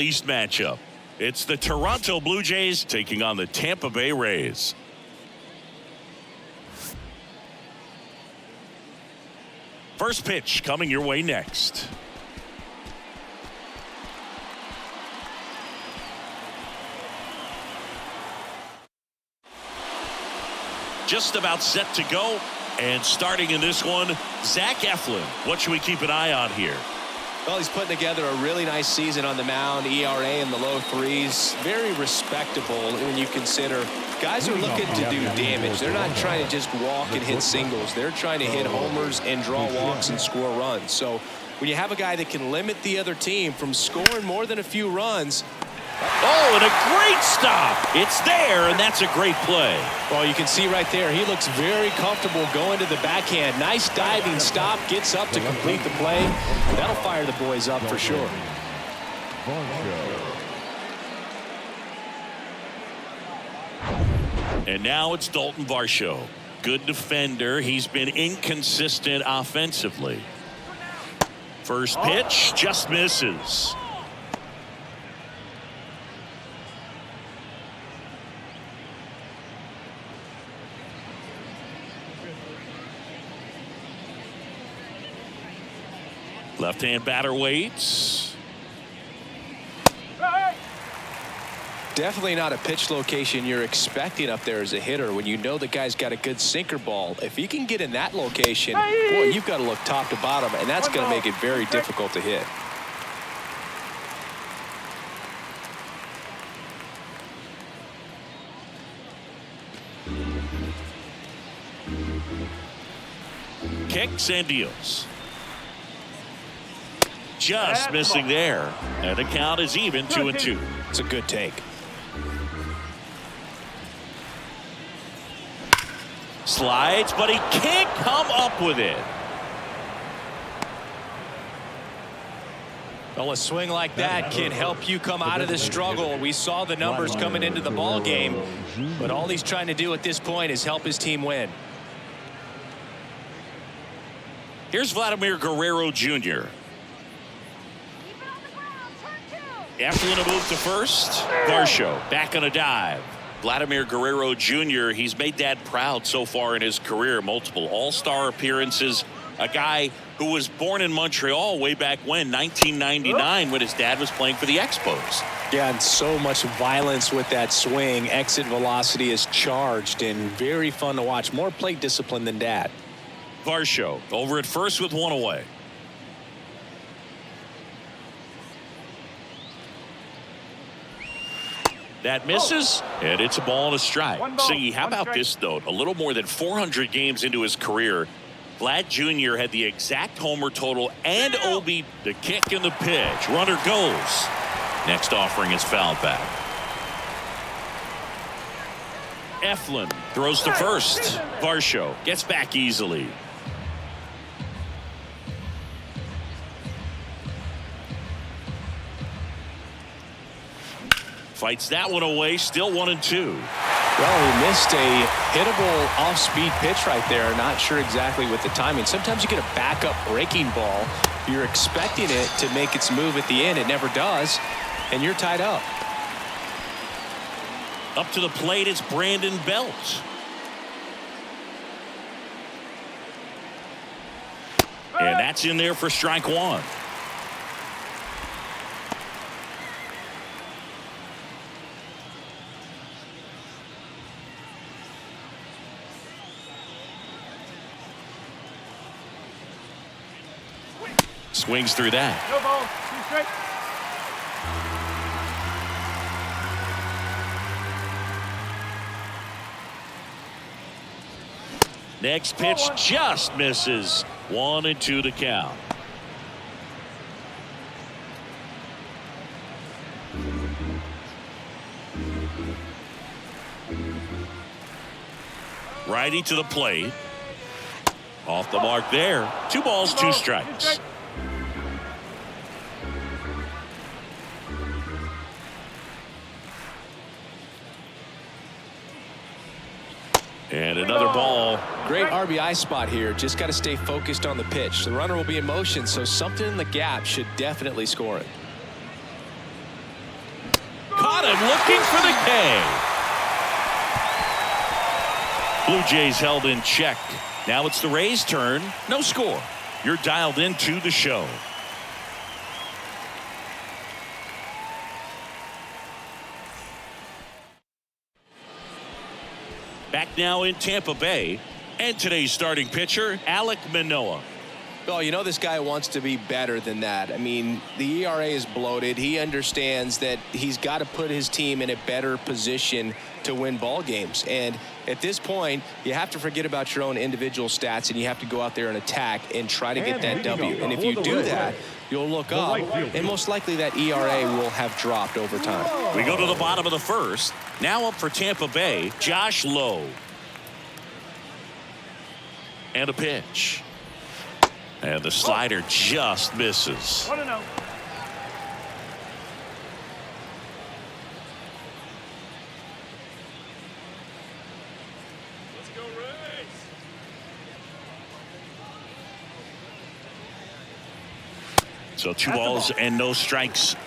East matchup. It's the Toronto Blue Jays taking on the Tampa Bay Rays. First pitch coming your way next. Just about set to go, and starting in this one, Zach Eflin. What should we keep an eye on here? Well, he's putting together a really nice season on the mound. ERA in the low threes. Very respectable when you consider guys are looking to do damage. They're not trying to just walk and hit singles. They're trying to hit homers and draw walks and score runs. So when you have a guy that can limit the other team from scoring more than a few runs. Oh, and a great stop. It's there, and that's a great play. Well, you can see right there, he looks very comfortable going to the backhand. Nice diving stop, gets up to complete the play. That'll fire the boys up for sure. And now it's Dalton Varsho. Good defender. He's been inconsistent offensively. First pitch just misses. Left-hand batter waits. Definitely not a pitch location you're expecting up there as a hitter when you know the guy's got a good sinker ball. If he can get in that location, boy, you've got to look top to bottom, and that's going to make it very difficult to hit. Kicks and deals. Just missing there, and the count is even 2-2. It's a good take. Slides, but he can't come up with it. Well, a swing like that can help you come out of the struggle. We saw the numbers coming into the ball game, but all he's trying to do at this point is help his team win. Here's Vladimir Guerrero Jr. Eflin a move to first. Varsho back on a dive. Vladimir Guerrero Jr., he's made Dad proud so far in his career. Multiple all-star appearances. A guy who was born in Montreal way back when, 1999, when his dad was playing for the Expos. Yeah, and so much violence with that swing. Exit velocity is charged and very fun to watch. More plate discipline than Dad. Varsho over at first with one away. That misses, and it's a ball and a strike. See, how about this, though? A little more than 400 games into his career, Vlad Jr. had the exact homer total and OB, the kick and the pitch. Runner goes. Next offering is fouled back. Eflin throws to first. Varsho gets back easily. Fights that one away, still 1-2. Well, he missed a hittable off-speed pitch right there. Not sure exactly with the timing. Sometimes you get a backup breaking ball. You're expecting it to make its move at the end. It never does, and you're tied up. Up to the plate, it's Brandon Belt. And that's in there for strike one. Swings through that. No ball. 2 straight. Next pitch just misses. 1-2 to count. Righty to the plate. Off the mark there. 2 balls, 2 strikes. And another ball. Great RBI spot here. Just got to stay focused on the pitch. The runner will be in motion, so something in the gap should definitely score it. him looking for the K. Blue Jays held in check. Now it's the Rays' turn. No score. You're dialed into the show. Back now in Tampa Bay. And today's starting pitcher, Alek Manoah. Oh, you know this guy wants to be better than that. I mean, the ERA is bloated. He understands that he's got to put his team in a better position to win ball games. And at this point, you have to forget about your own individual stats and you have to go out there and attack and try to get that W. And if you do that, you'll look up, and most likely that ERA will have dropped over time. We go to the bottom of the first. Now up for Tampa Bay, Josh Lowe. And a pitch. And the slider just misses. So 2 balls and no strikes.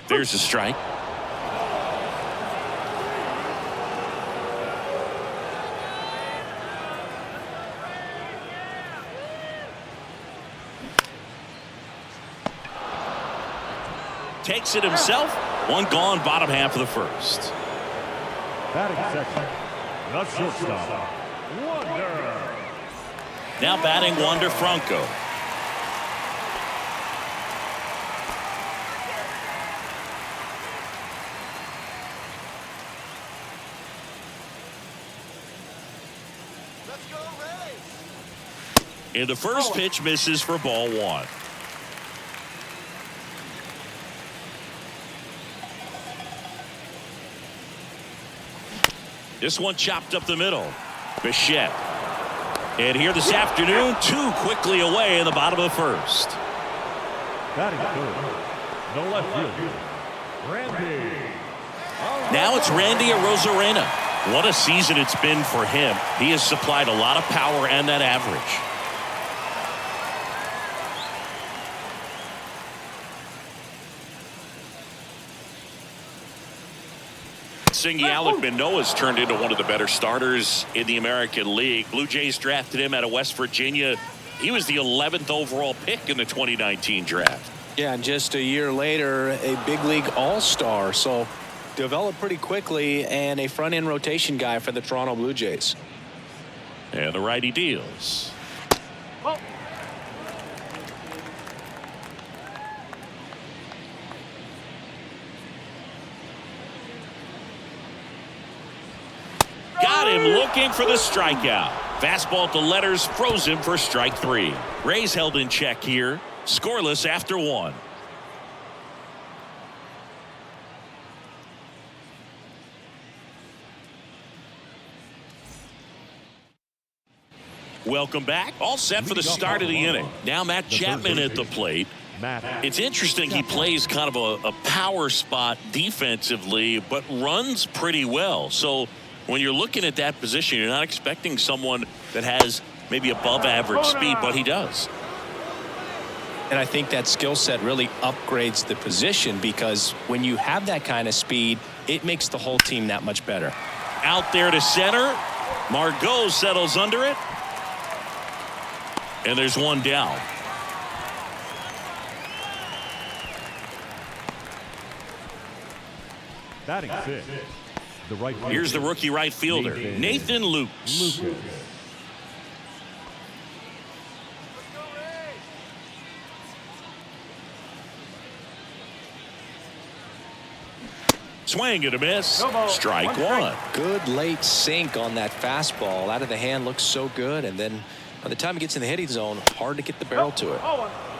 There's a strike. Takes it himself. 1 gone, bottom half of the first. Batting section, the shortstop, Wander. Now batting Wander Franco. Let's go Rays. And the first pitch misses for ball 1. This one chopped up the middle. Bichette. And here this afternoon, 2 quickly away in the bottom of the first. Batting third, the left fielder, Randy. Now it's Randy Arozarena. What a season it's been for him. He has supplied a lot of power and that average. Alek Manoah's turned into one of the better starters in the American League. Blue Jays drafted him out of West Virginia. He was the 11th overall pick in the 2019 draft. Yeah, and just a year later, a big league all-star. So developed pretty quickly and a front-end rotation guy for the Toronto Blue Jays. And the righty deals. Got him looking for the strikeout. Fastball at the letters froze him for strike 3. Rays held in check here. Scoreless after 1. Welcome back. All set for the start of the inning. Now Matt Chapman at the plate. It's interesting, he plays kind of a power spot defensively, but runs pretty well. So when you're looking at that position, you're not expecting someone that has maybe above average speed, but he does. And I think that skill set really upgrades the position, because when you have that kind of speed, it makes the whole team that much better. Out there to center. Margot settles under it. And there's 1 down. Batting 6, the right fielder. Here's the rookie right fielder, Nathan Lukes. Swing and a miss. Strike 1. Good late sink on that fastball. Out of the hand, looks so good, and then by the time it gets in the hitting zone, hard to get the barrel to it.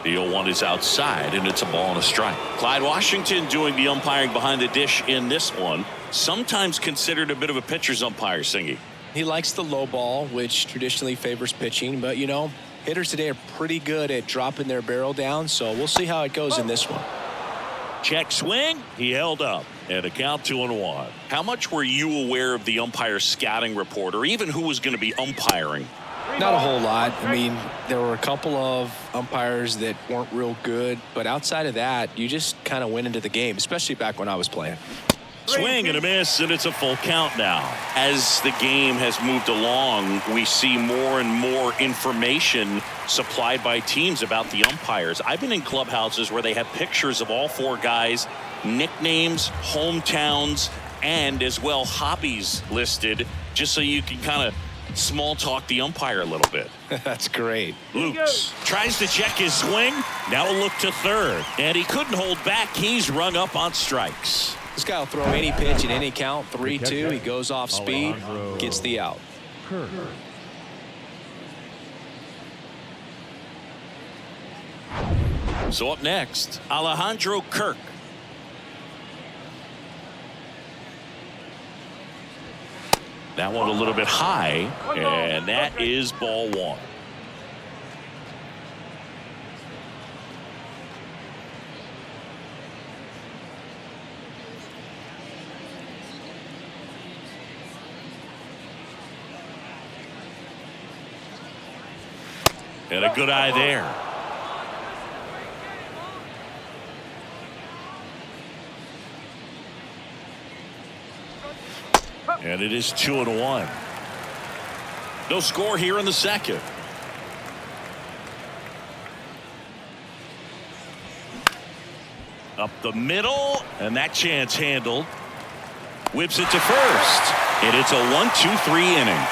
The 0-1 is outside, and it's a ball and a strike. Clyde Washington doing the umpiring behind the dish in this one. Sometimes considered a bit of a pitcher's umpire, Singy. He likes the low ball, which traditionally favors pitching, but you know, hitters today are pretty good at dropping their barrel down, so we'll see how it goes in this one. Check swing. He held up. And a count 2-1. How much were you aware of the umpire scouting report, or even who was going to be umpiring Not a whole lot. I mean, there were a couple of umpires that weren't real good, but outside of that, you just kind of went into the game, especially back when I was playing. Swing and a miss, and it's a full count now. As the game has moved along, we see more and more information supplied by teams about the umpires. I've been in clubhouses where they have pictures of all four guys, nicknames, hometowns, and as well hobbies listed, just so you can kind of small talk the umpire a little bit. That's great. Lukes tries to check his swing. Now a look to third, and he couldn't hold back. He's rung up on strikes. This guy will throw any pitch in any count. 3-2. He goes off speed, gets the out. So up next, Alejandro Kirk. That one a little bit high, and that is ball one. And a good eye there. And it is 2-1. No score here in the second. Up the middle, and that chance handled. Whips it to first, and it's a 1-2-3 inning.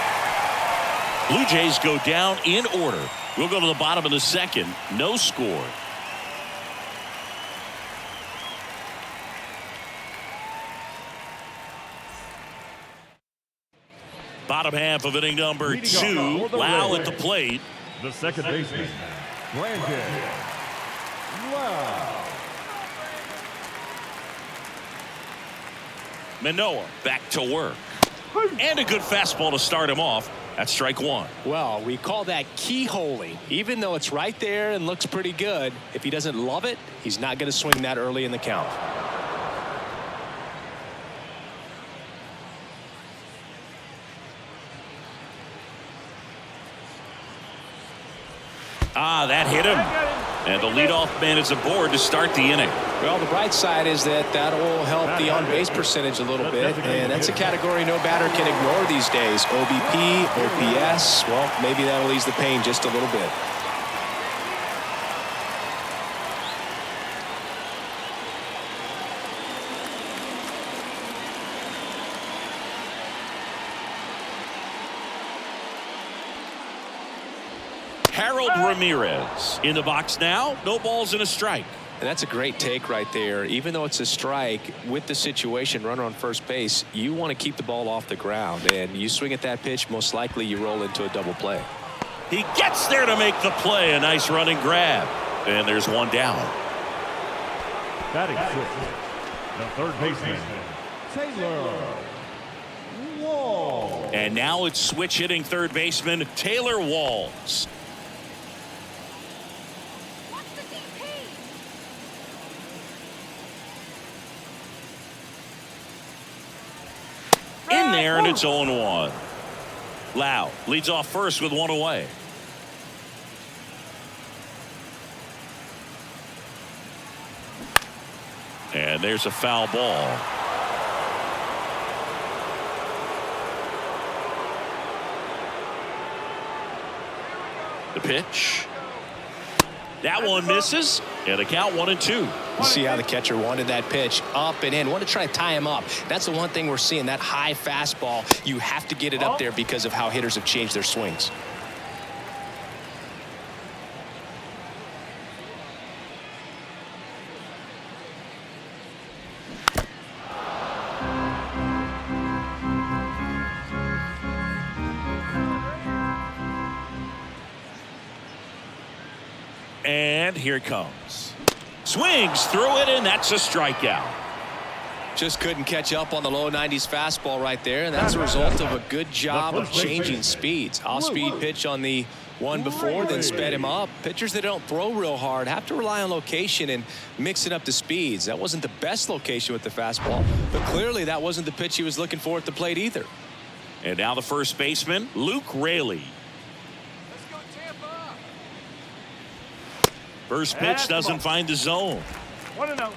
Blue Jays go down in order. We'll go to the bottom of the second. No score. Bottom half of inning number 2. Lau at the plate. The second baseman, Brandon Lau. Manoah back to work. And a good fastball to start him off. That's strike one. Well, we call that keyholing. Even though it's right there and looks pretty good, if he doesn't love it, he's not going to swing that early in the count. That hit him. And the leadoff man is aboard to start the inning. Well, the bright side is that will help the on-base percentage a little bit, and that's a category no batter can ignore these days. OBP, OPS, well, maybe that'll ease the pain just a little bit. Harold Ramirez in the box now. No balls and a strike. And that's a great take right there. Even though it's a strike, with the situation, runner on first base, you want to keep the ball off the ground. And you swing at that pitch, most likely you roll into a double play. He gets there to make the play. A nice running grab. And there's one down. Batting sixth, the third baseman, Taylor Walls. And now it's switch hitting third baseman Taylor Walls. In there, and it's 0-1. Lau leads off first with one away. And there's a foul ball. The pitch. That one misses, and a count 1-2. You see how the catcher wanted that pitch up and in. Want to try to tie him up. That's the one thing we're seeing, that high fastball. You have to get it up there because of how hitters have changed their swings. And here it comes. Swings through it, and that's a strikeout. Just couldn't catch up on the low 90s fastball right there, and that's a result of a good job of changing speeds. Off-speed pitch on the one before, then sped him up. Pitchers that don't throw real hard have to rely on location and mixing up the speeds. That wasn't the best location with the fastball, but clearly that wasn't the pitch he was looking for at the plate either. And now the first baseman, Luke Raley. First pitch doesn't find the zone. 1-0.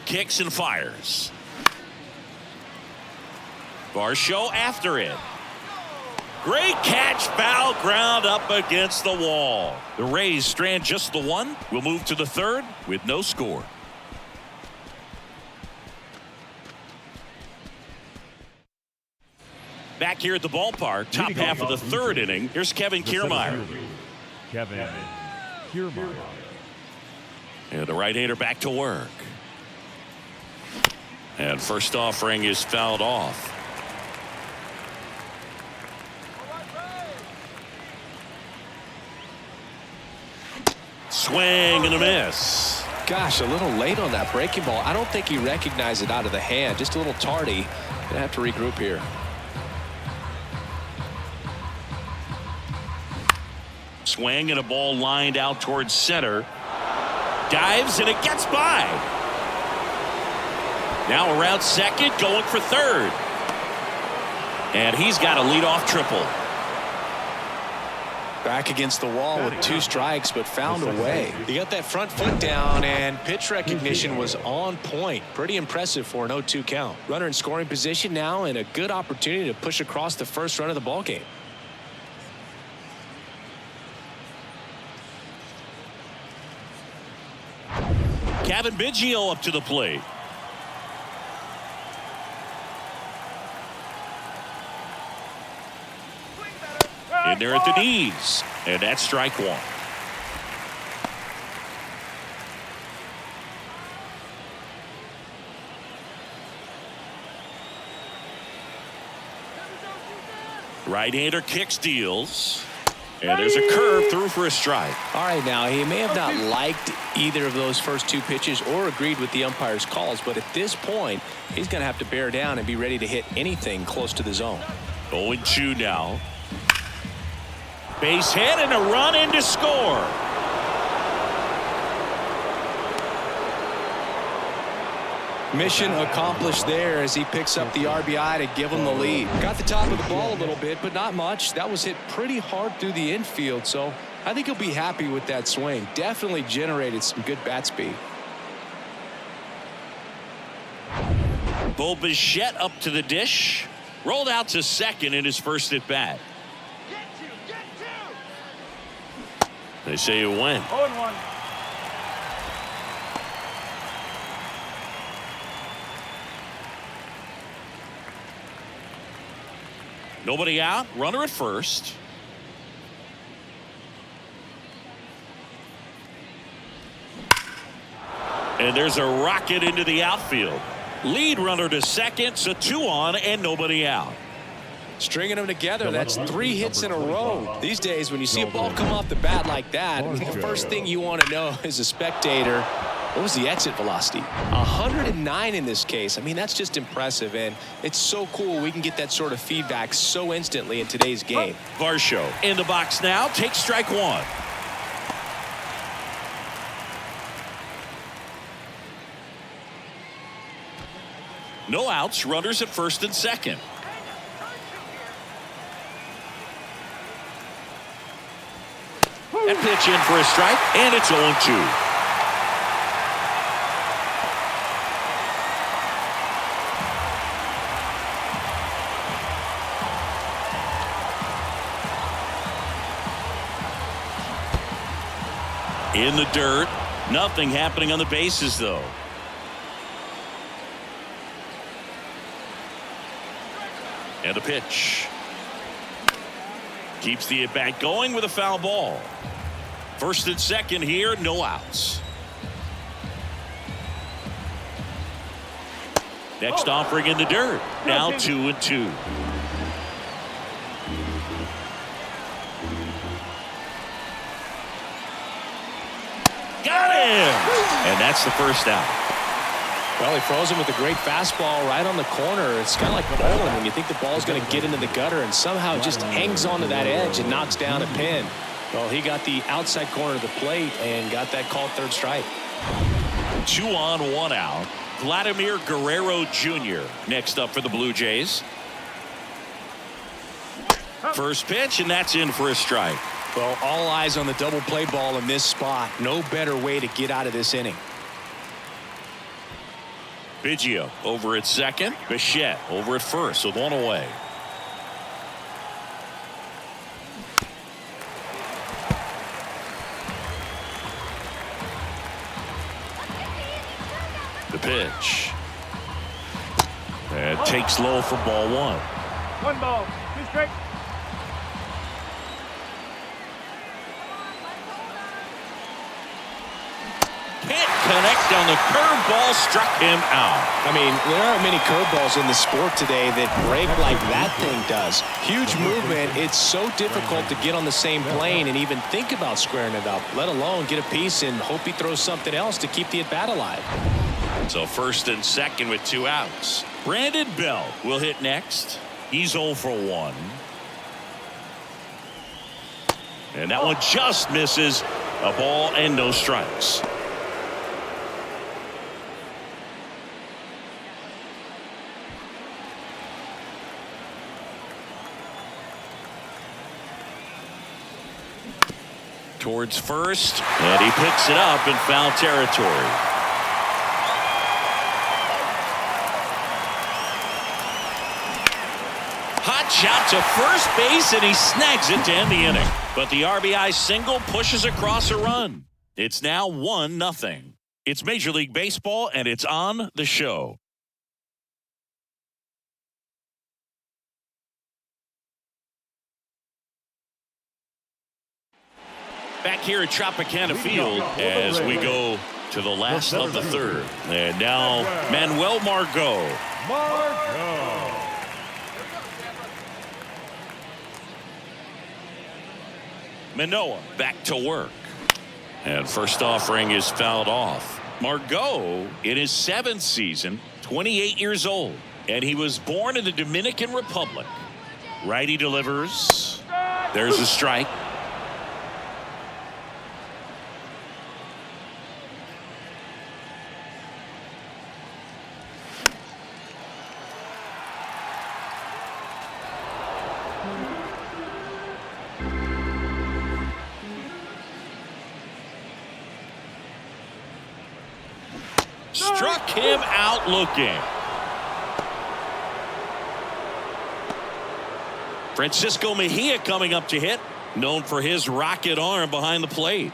Kicks and fires. Varsho after it. Great catch, foul ground up against the wall. The Rays strand just the one. We'll move to the third with no score. Back here at the ballpark, top half of the third inning. Here's Kevin Kiermaier. Kevin Kiermaier. And the right-hander back to work. And first offering is fouled off. Swing and a miss. Gosh, a little late on that breaking ball. I don't think he recognized it out of the hand. Just a little tardy. Gonna have to regroup here. Swing and a ball lined out towards center. Dives and it gets by. Now around second, going for third. And he's got a leadoff triple. Back against the wall with 2 strikes, but found a way. He got that front foot down, and pitch recognition was on point. Pretty impressive for an 0-2 count. Runner in scoring position now, and a good opportunity to push across the first run of the ballgame. Kevin Biggio up to the plate. In there at the knees. And that's strike one. Right-hander kicks, deals. And there's a curve through for a strike. All right, now, he may have not liked either of those first 2 pitches or agreed with the umpire's calls, but at this point, he's going to have to bear down and be ready to hit anything close to the zone. 0-2 now. Base hit and a run in to score. Mission accomplished there as he picks up the RBI to give him the lead. Got the top of the ball a little bit, but not much. That was hit pretty hard through the infield, so I think he'll be happy with that swing. Definitely generated some good bat speed. Bo Bichette up to the dish. Rolled out to second in his first at bat. They say it went. 0-1. Nobody out. Runner at first. And there's a rocket into the outfield. Lead runner to second. So 2 on and nobody out. Stringing them together, that's 3 hits in a row. These days, when you see a ball come off the bat like that, the first thing you want to know as a spectator, what was the exit velocity? 109 in this case. I mean, that's just impressive, and it's so cool we can get that sort of feedback so instantly in today's game. Varsho in the box now, takes strike one. No outs, runners at first and second. That pitch in for a strike, and it's 0-2. In the dirt. Nothing happening on the bases, though. And a pitch. Keeps the at-bat going with a foul ball. First and second here, no outs. Next offering in the dirt. Now 2-2. Got him! And that's the first out. Well, he froze him with a great fastball right on the corner. It's kind of like bowling when you think the ball's going to get into the gutter and somehow it just hangs onto that edge and knocks down a pin. Well, he got the outside corner of the plate and got that called third strike. 2 on, 1 out. Vladimir Guerrero Jr. next up for the Blue Jays. First pitch, and that's in for a strike. Well, all eyes on the double play ball in this spot. No better way to get out of this inning. Biggio over at second. Bichette over at first with one away. The pitch. And takes low for ball one. 1 ball, 2 strikes. Can't connect on the curveball, struck him out. I mean, there aren't many curveballs in the sport today that break like that thing does. Huge movement. It's so difficult to get on the same plane and even think about squaring it up, let alone get a piece and hope he throws something else to keep the at-bat alive. So first and second with 2 outs. Brandon Belt will hit next. He's 0 for 1. And that one just misses. A ball and no strikes. Towards first, and he picks it up in foul territory. Hot shot to first base, and he snags it to end the inning. But the RBI single pushes across a run. It's now 1-0. It's Major League Baseball, and it's on the show. Back here at Tropicana Field as we go to the last of the third. And now Manuel Margot. Manoah back to work. And first offering is fouled off. Margot in his 7th season, 28 years old. And he was born in the Dominican Republic. Righty delivers. There's a strike. Struck him out looking. Francisco Mejia coming up to hit, known for his rocket arm behind the plate.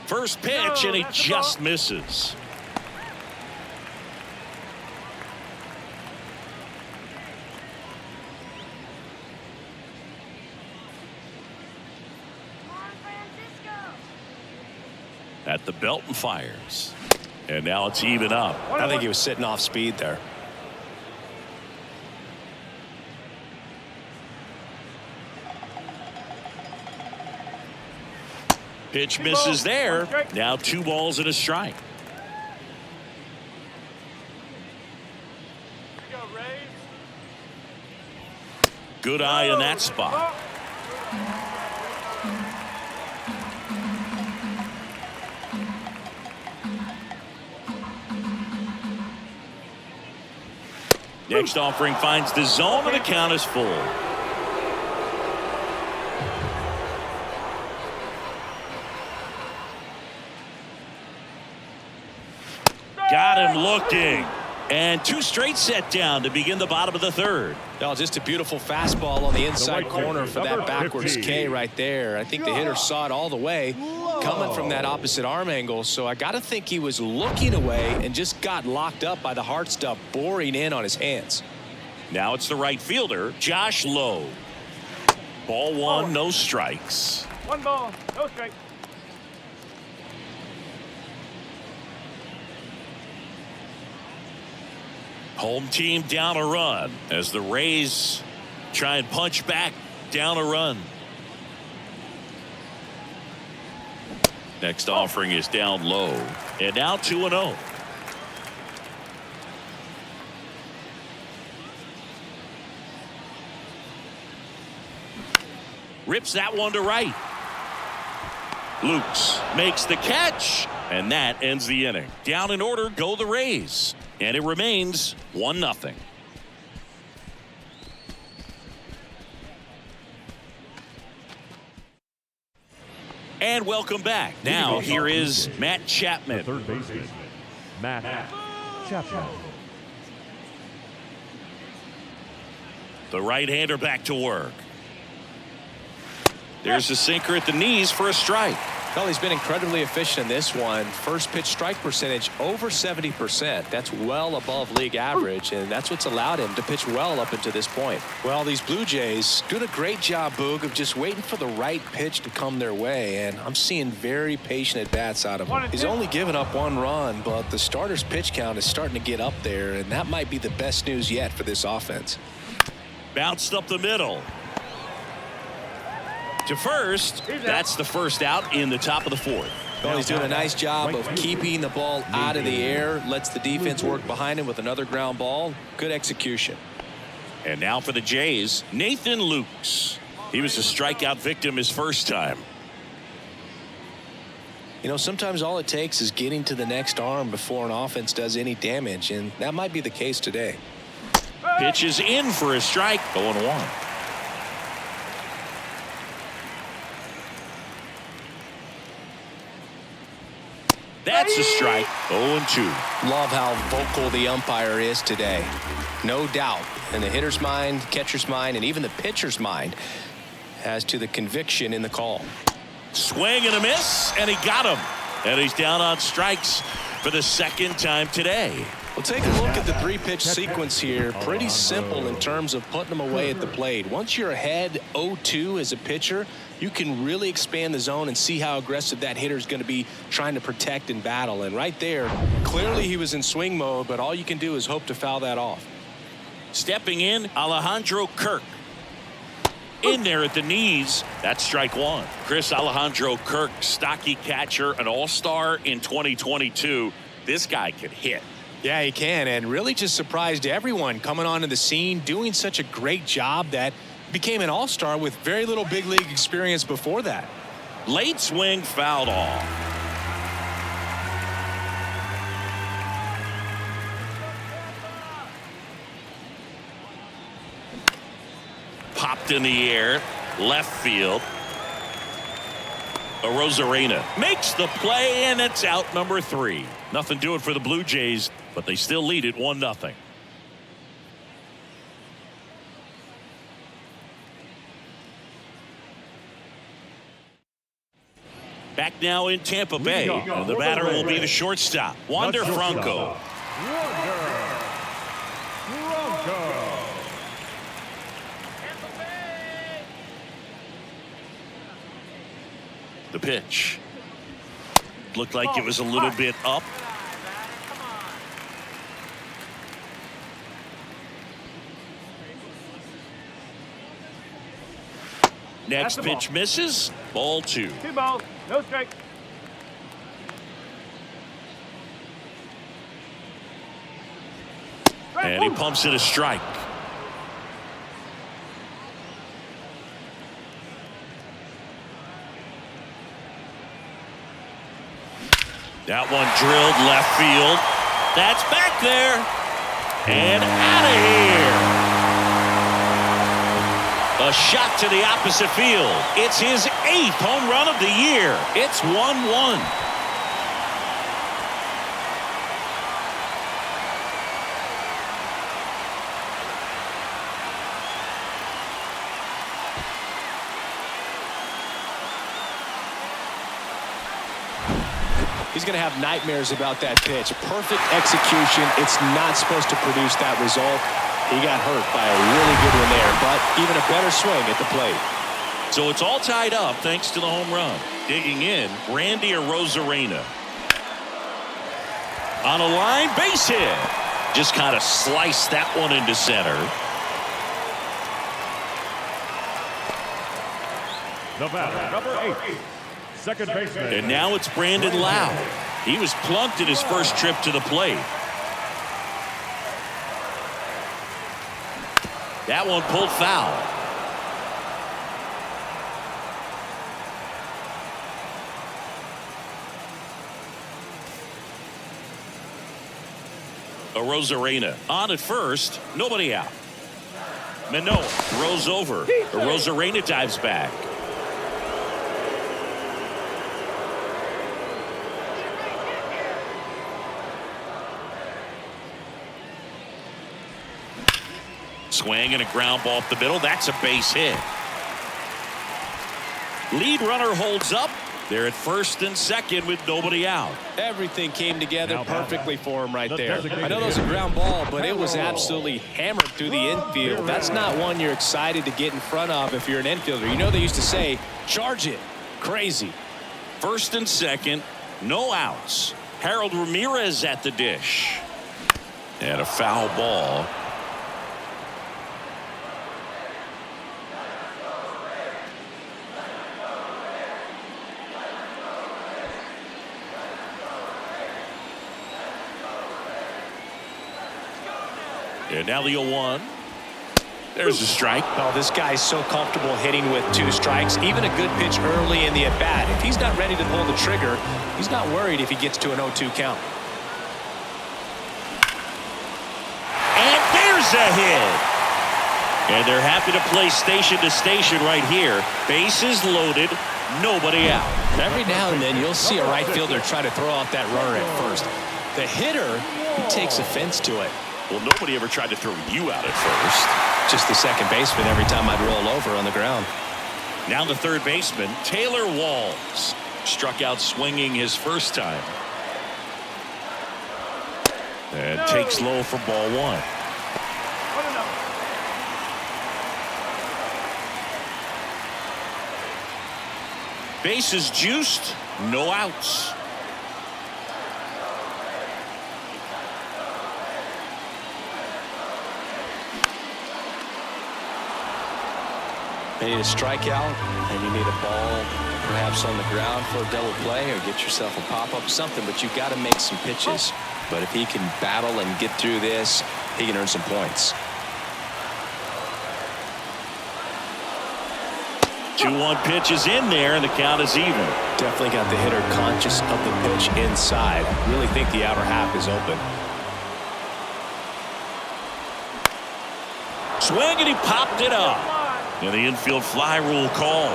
First pitch, and he just misses. At the belt and fires. And now it's even up. I think he was sitting off speed there. Pitch misses there. Now 2 balls and a strike. Good eye in that spot. Next offering finds the zone, and the count is full. Got him looking. And 2 straight set down to begin the bottom of the third. Oh, just a beautiful fastball on the inside corner for that backwards K right there. I think the hitter saw it all the way coming from that opposite arm angle. So I got to think he was looking away and just got locked up by the hard stuff boring in on his hands. Now it's the right fielder, Josh Lowe. Ball 1, no strikes. 1 ball, no strike. Home team down a run as the Rays try and punch back down a run. Next offering is down low, and now 2-0. Rips that one to right. Lukes makes the catch, And that ends the inning. Down in order go the Rays. And it remains 1-0. And welcome back. Now here is Matt Chapman. Third baseman, Matt Chapman. The right-hander back to work. There's a sinker at the knees for a strike. Well, he's been incredibly efficient in this one. First pitch strike percentage over 70%. That's well above league average, and that's what's allowed him to pitch well up until this point. Well, these Blue Jays doing a great job, Boog, of just waiting for the right pitch to come their way, and I'm seeing very patient at-bats out of him. He's only given up 1 run, but the starter's pitch count is starting to get up there, and that might be the best news yet for this offense. Bounced up the middle. To first. That's the first out in the top of the 4th. Well, he's doing a nice job of keeping the ball out of the air. Lets the defense work behind him with another ground ball. Good execution. And now for the Jays, Nathan Lukes. He was a strikeout victim his first time. You know, sometimes all it takes is getting to the next arm before an offense does any damage, and that might be the case today. Pitch is in for a strike. 0-1. That's a strike. 0-2. Love how vocal the umpire is today. No doubt in the hitter's mind, catcher's mind, and even the pitcher's mind as to the conviction in the call. Swing and a miss, and he got him. And he's down on strikes for the second time today. Well, take a look at the 3-pitch sequence here. Pretty simple in terms of putting them away at the plate. Once you're ahead 0-2 as a pitcher, you can really expand the zone and see how aggressive that hitter is going to be trying to protect and battle. And right there, clearly he was in swing mode, but all you can do is hope to foul that off. Stepping in, Alejandro Kirk. In there at the knees. That's strike 1. Chris Alejandro Kirk, stocky catcher, an all-star in 2022. This guy can hit. Yeah, he can, and really just surprised everyone coming onto the scene, doing such a great job that became an all-star with very little big league experience before that. Late swing, fouled off. Popped in the air, left field. Rosarena makes the play, and it's out number 3. Nothing doing for the Blue Jays, but they still lead it 1-0. Back now in Tampa Bay. The batter will be the shortstop, Wander Franco. The pitch looked like it was a little bit up. Next pitch misses. Ball 2. 2 balls, no strike. And he pumps it a strike. That one drilled left field. That's back there. And out of here. A shot to the opposite field. It's his 8th home run of the year. It's 1-1. He's going to have nightmares about that pitch. Perfect execution. It's not supposed to produce that result. He got hurt by a really good one there, but even a better swing at the plate. So it's all tied up thanks to the home run. Digging in, Randy Rosarena. On a line, base hit. Just kind of sliced that one into center. The batter, number 8. Second baseman. And now it's Brandon Lau. He was plunked in his first trip to the plate. That one pulled foul. Rosarena on at first, nobody out. Manoa throws over. Rosarena dives back. Swing and a ground ball up the middle. That's a base hit. Lead runner holds up. They're at first and second with nobody out. Everything came together perfectly for him right there. I know that was a ground ball, but it was absolutely hammered through the infield. That's not one you're excited to get in front of if you're an infielder. You know they used to say, charge it. Crazy. First and second, no outs. Harold Ramirez at the dish. And a foul ball. And now the 0-1. There's a strike. Oh, this guy's so comfortable hitting with 2 strikes. Even a good pitch early in the at-bat. If he's not ready to pull the trigger, he's not worried if he gets to an 0-2 count. And there's a hit. And they're happy to play station to station right here. Bases loaded, nobody out. Every now and then you'll see a right fielder try to throw out that runner at first. The hitter, he takes offense to it. Well, nobody ever tried to throw you out at first. Just the second baseman every time I'd roll over on the ground. Now the third baseman, Taylor Walls. Struck out swinging his first time. And takes low for ball 1. Bases juiced, no outs. You need a strikeout, and you need a ball perhaps on the ground for a double play, or get yourself a pop-up, something, but you've got to make some pitches. But if he can battle and get through this, he can earn some points. 2-1 pitch is in there, and the count is even. Definitely got the hitter conscious of the pitch inside. Really think the outer half is open. Swing, and he popped it up. And the infield fly rule call.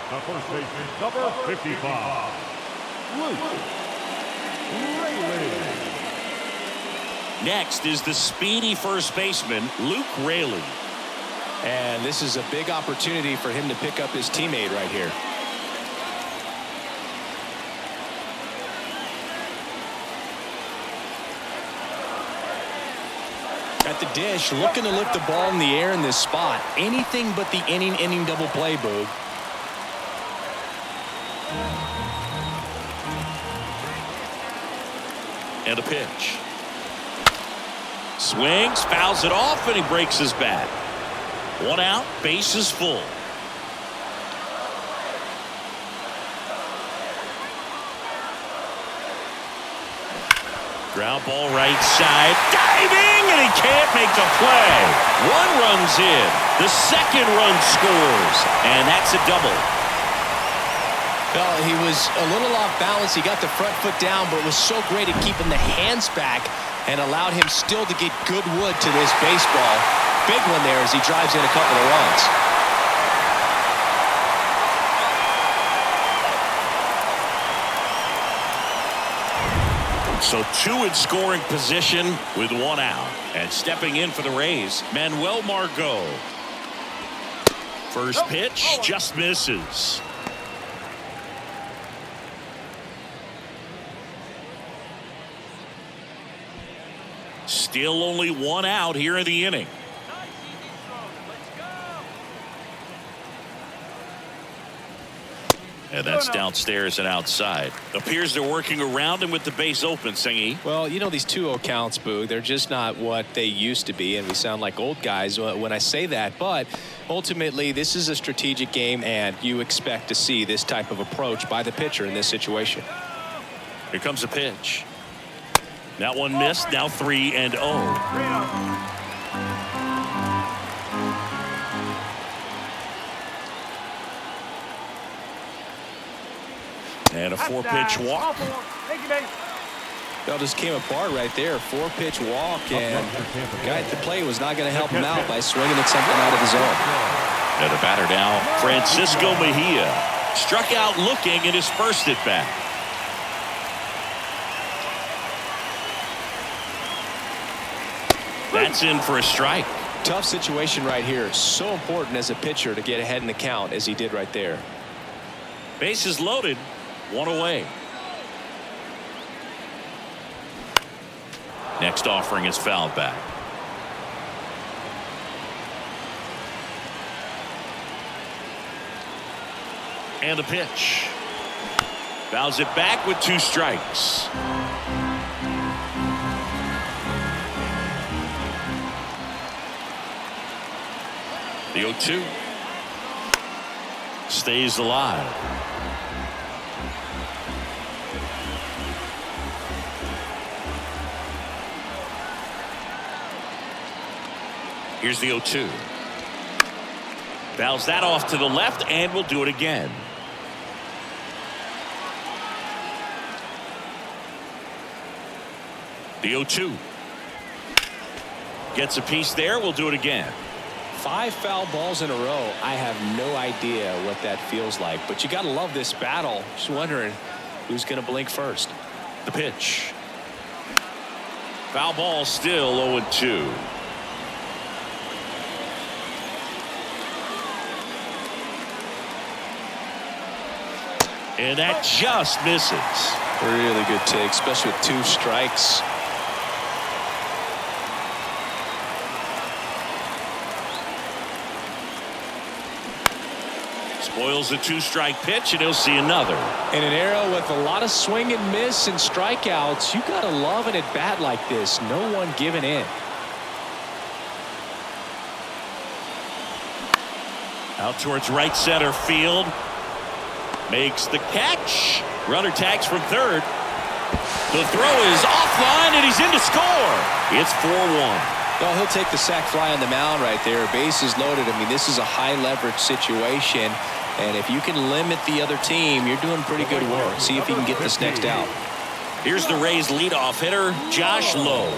The first baseman, number 55, Luke Raley. Next is the speedy first baseman, Luke Raley. And this is a big opportunity for him to pick up his teammate right here. At the dish, looking to lift the ball in the air in this spot. Anything but the inning double play, Boog. And a pitch. Swings, fouls it off, and he breaks his bat. 1 out, bases full. Ground ball right side, diving, and he can't make the play. 1 run's in. The second run scores, and that's a double. Well, he was a little off balance. He got the front foot down, but was so great at keeping the hands back and allowed him still to get good wood to this baseball. Big one there as he drives in a couple of runs. So 2 in scoring position with 1 out. And stepping in for the Rays, Manuel Margot. First pitch just misses. Still only 1 out here in the inning. And that's downstairs and outside. Appears they're working around him with the base open, Singy. Well, you know, these 2-0 counts, Boo, they're just not what they used to be, and we sound like old guys when I say that. But ultimately, this is a strategic game, and you expect to see this type of approach by the pitcher in this situation. Here comes a pitch. That one missed. Now 3-0. And a 4-pitch walk. Thank you, babe. Well, just came apart right there. 4-pitch walk, and the guy at the plate was not going to help him out by swinging at something out of the zone. And the batter now, Francisco Mejia. Struck out looking in his first at bat. That's in for a strike. Tough situation right here. So important as a pitcher to get ahead in the count as he did right there. Bases loaded, one away. Next offering is fouled back. And the pitch. Fouls it back with 2 strikes. The 0-2 stays alive. Here's the 0-2. Fouls that off to the left, and will do it again. The 0-2. Gets a piece there. We'll do it again. 5 foul balls in a row. I have no idea what that feels like, but you got to love this battle. Just wondering who's going to blink first. The pitch. Foul ball, still 0-2. And that just misses. Really good take, especially with 2 strikes. Spoils the 2-strike pitch, and he'll see another. In an era with a lot of swing and miss and strikeouts, you got to love an at-bat like this. No one giving in. Out towards right center field. Makes the catch. Runner tags from third. The throw is offline, and he's in to score. It's 4-1. Well, he'll take the sac fly on the mound right there. Bases loaded. I mean, this is a high-leverage situation. And if you can limit the other team, you're doing pretty good work. See if you can get this next out. Here's the Rays leadoff hitter, Josh Lowe.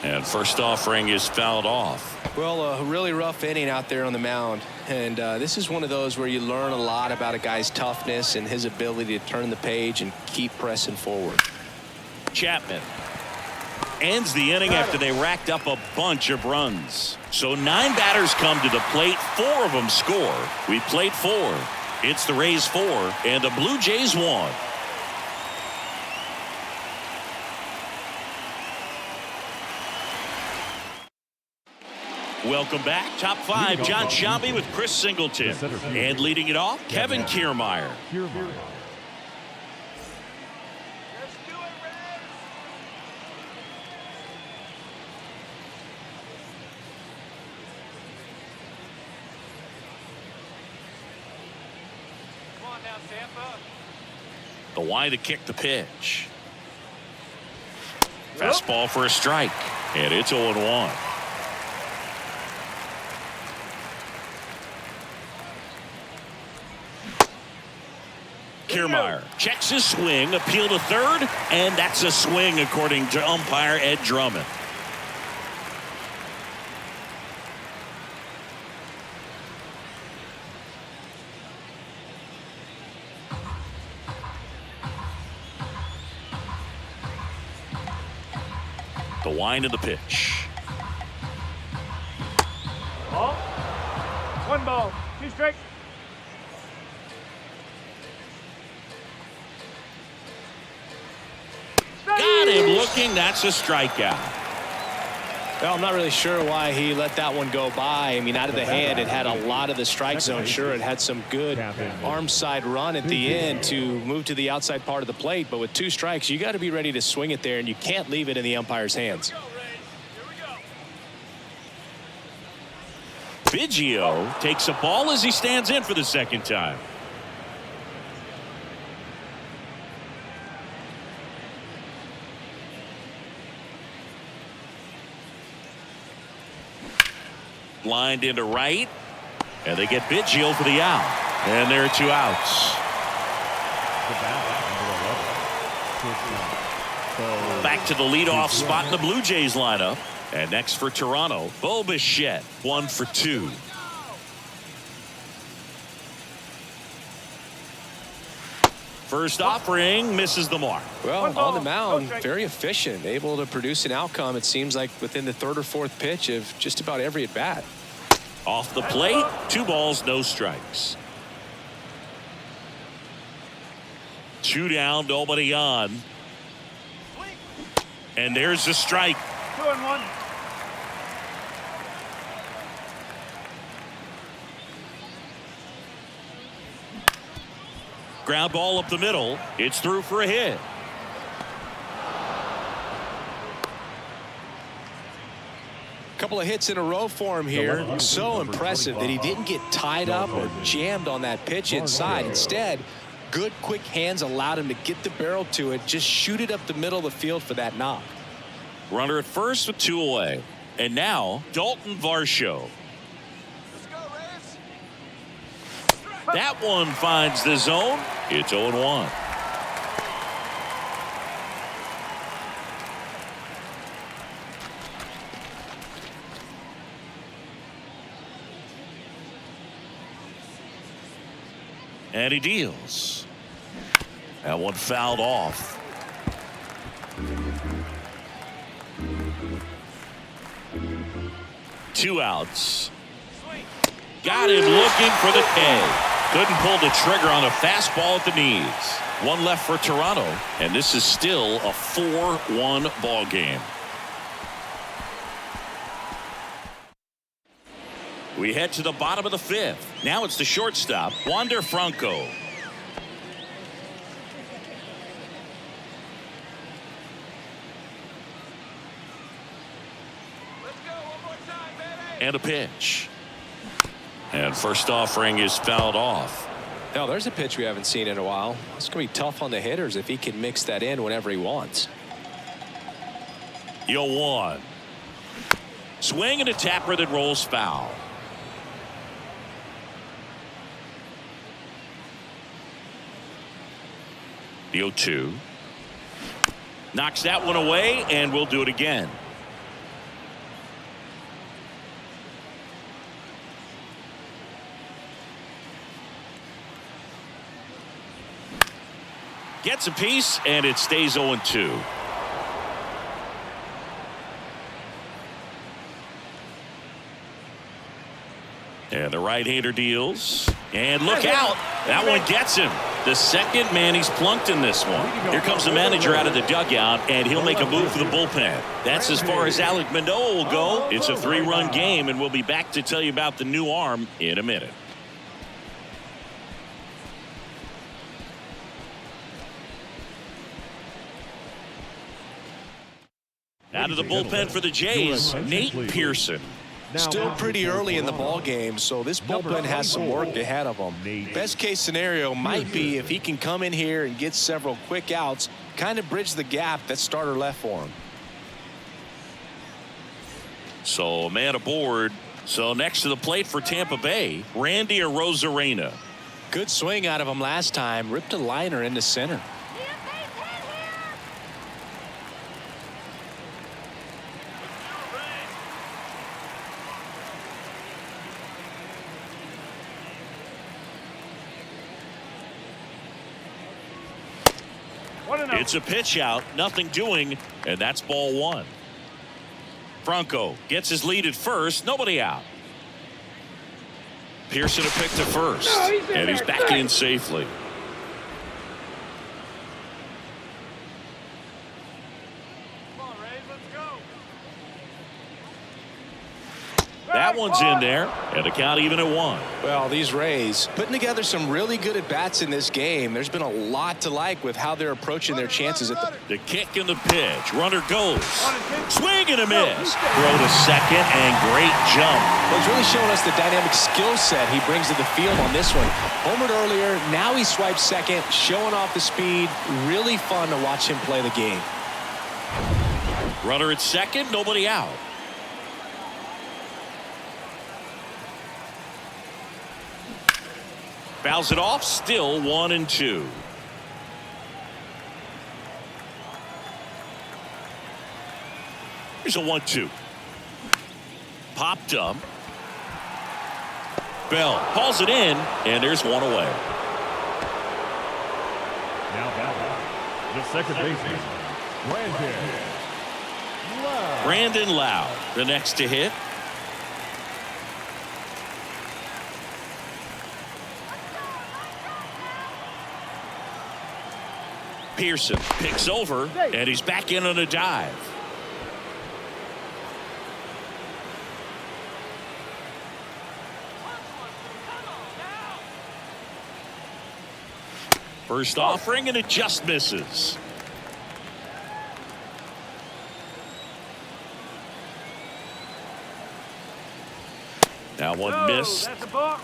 And first offering is fouled off. Well, a really rough inning out there on the mound. And this is one of those where you learn a lot about a guy's toughness and his ability to turn the page and keep pressing forward. Chapman ends the inning after they racked up a bunch of runs. So 9 batters come to the plate. 4 of them score. We played 4. It's the Rays 4 and the Blue Jays 1. Welcome back. Top 5, John Shambi with Chris Singleton. And leading it off, Kevin Kiermaier. The wide to kick the pitch. Fastball for a strike. And it's 0-1. Kiermaier checks his swing, appeal to third, and that's a swing according to umpire Ed Drummond. The wind of the pitch. Ball. 1 ball. 2 strikes. Got him looking. That's a strikeout. Well, I'm not really sure why he let that one go by. I mean, out of the hand, it had a lot of the strike zone. Sure, it had some good arm side run at the end to move to the outside part of the plate. But with 2 strikes, you got to be ready to swing it there, and you can't leave it in the umpire's hands. Biggio takes a ball as he stands in for the second time. Lined into right. And they get Biggio for the out. And there are 2 outs. Back to the leadoff spot in the Blue Jays lineup. And next for Toronto, Bo Bichette, 1 for 2. First offering misses the mark. Well, on the mound, very efficient, able to produce an outcome, it seems like, within the 3rd or 4th pitch of just about every at-bat. Off the plate, 2 balls, no strikes. 2 down, nobody on. And there's the strike. 2-1. Ground ball up the middle. It's through for a hit. Couple of hits in a row for him here. So impressive that he didn't get tied up or jammed on that pitch inside. Instead, good quick hands allowed him to get the barrel to it, just shoot it up the middle of the field for that knock. Runner at first with 2 away. And now Dalton Varsho. Let's go, Rays. That one finds the zone. It's 0-1. And he deals. That one fouled off. Two outs. Got him looking for the K. Couldn't pull the trigger on a fastball at the knees. One left for Toronto, and this is still a 4-1 ball game. We head to the bottom of the 5th. Now it's the shortstop, Wander Franco. Let's go one more time, baby. And a pitch. And first offering is fouled off. Now, there's a pitch we haven't seen in a while. It's going to be tough on the hitters if he can mix that in whenever he wants. 0-1. Swing and a tapper that rolls foul. The 0-2. Knocks that one away, and we'll do it again. Gets a piece, and it stays 0-2. And the right-hander deals. And look out. That one gets him. The second man he's plunked in this one. Here comes the manager out of the dugout, and he'll make a move for the bullpen. That's as far as Alek Manoah will go. It's a 3-run game, and we'll be back to tell you about the new arm in a minute. Out of the bullpen for the Jays, Nate Pearson. Still pretty early in the ball game, so this bullpen has some work ahead of him. Best case scenario might be if he can come in here and get several quick outs, kind of bridge the gap that starter left for him. So a man aboard. So next to the plate for Tampa Bay, Randy Arozarena. Good swing out of him last time. Ripped a liner into center. It's a pitch out, nothing doing, and that's ball 1. Franco gets his lead at first, nobody out. Pearson a pick to first, and he's back in safely. Come on, Rays, let's go. That one's in there, and the count even at 1. Well, these Rays putting together some really good at-bats in this game. There's been a lot to like with how they're approaching their chances at the kick and the pitch. Runner goes. Swing and a miss. Throw to second, and great jump. Well, he's really showing us the dynamic skill set he brings to the field on this one. Homered earlier, now he swipes second, showing off the speed. Really fun to watch him play the game. Runner at second, nobody out. Fouls it off, still 1-2. Here's a 1-2. Popped up. Bell hauls it in, and there's one away. Now batting, the second baseman, Brandon Lau, the next to hit. Pearson picks over, and he's back in on a dive. First offering, and it just misses. Now one missed. That's a ball.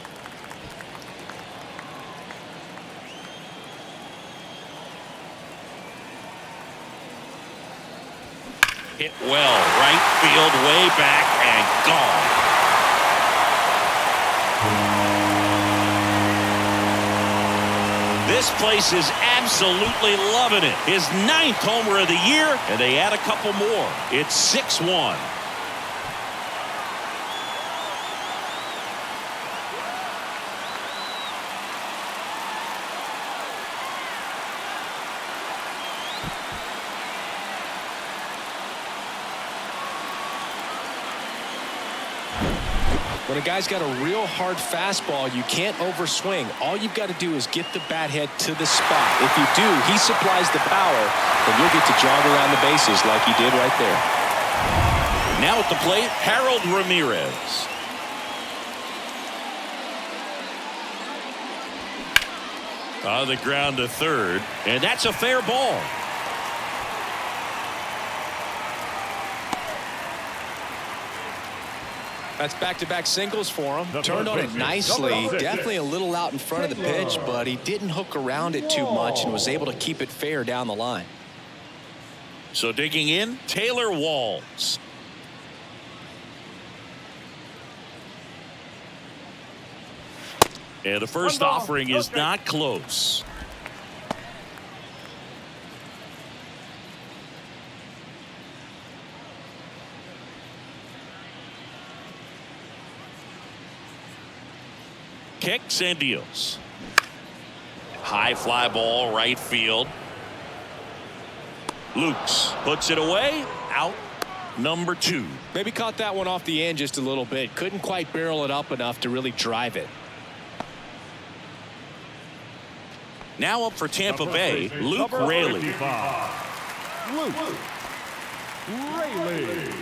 Hit well, right field, way back, and gone. This place is absolutely loving it. His 9th homer of the year, and they add a couple more. It's 6-1. When a guy's got a real hard fastball, you can't overswing. All you've got to do is get the bat head to the spot. If you do, he supplies the power, and you'll get to jog around the bases like he did right there. Now at the plate, Harold Ramirez. On the ground to third, and that's a fair ball. That's back-to-back singles for him. Turned on it nicely. Definitely a little out in front of the pitch, but he didn't hook around it too much and was able to keep it fair down the line. So digging in, Taylor Walls. And the first offering is not close. Kicks and deals. High fly ball, right field. Lukes puts it away. Out number 2. Maybe caught that one off the end just a little bit. Couldn't quite barrel it up enough to really drive it. Now up for Tampa Bay, Luke Raley. Luke Raley.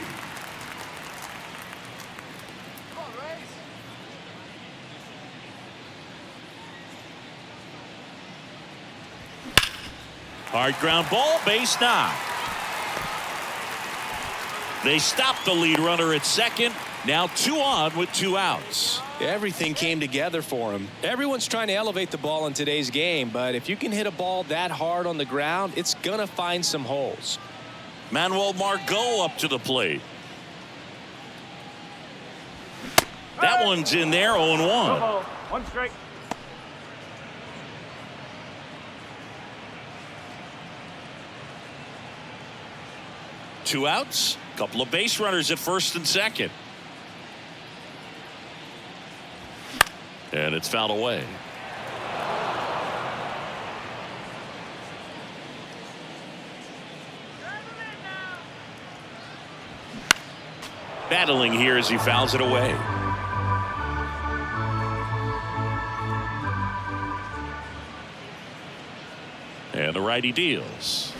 Hard ground ball, base knock. They stopped the lead runner at second. Now 2 on with 2 outs. Everything came together for him. Everyone's trying to elevate the ball in today's game, but if you can hit a ball that hard on the ground, it's going to find some holes. Manuel Margot up to the plate. That one's in there, 0-1. 1 strike. Two outs, couple of base runners at first and second. And it's fouled away. Battling here as he fouls it away. And the righty deals.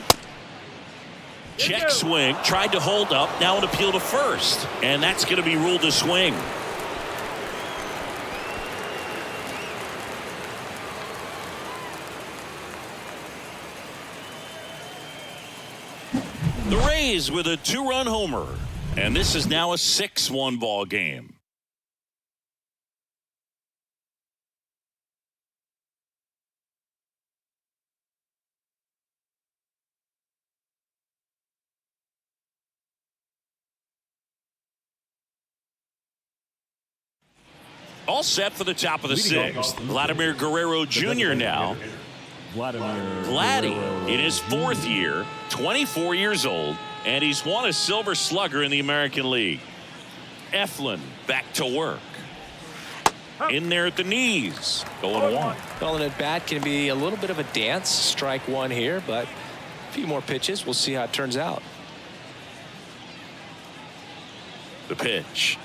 Check swing, tried to hold up, now an appeal to first, and that's going to be ruled a swing. The Rays with a 2-run homer, and this is now a 6-1 ball game. All set for the top of the sixth. Vladimir Guerrero Jr. now. Vladdy in his fourth year, 24 years old, and he's won a Silver Slugger in the American League. Eflin back to work. In there at the knees. Going one. Well, an at-bat can be a little bit of a dance. Strike one here, but a few more pitches. We'll see how it turns out. The pitch.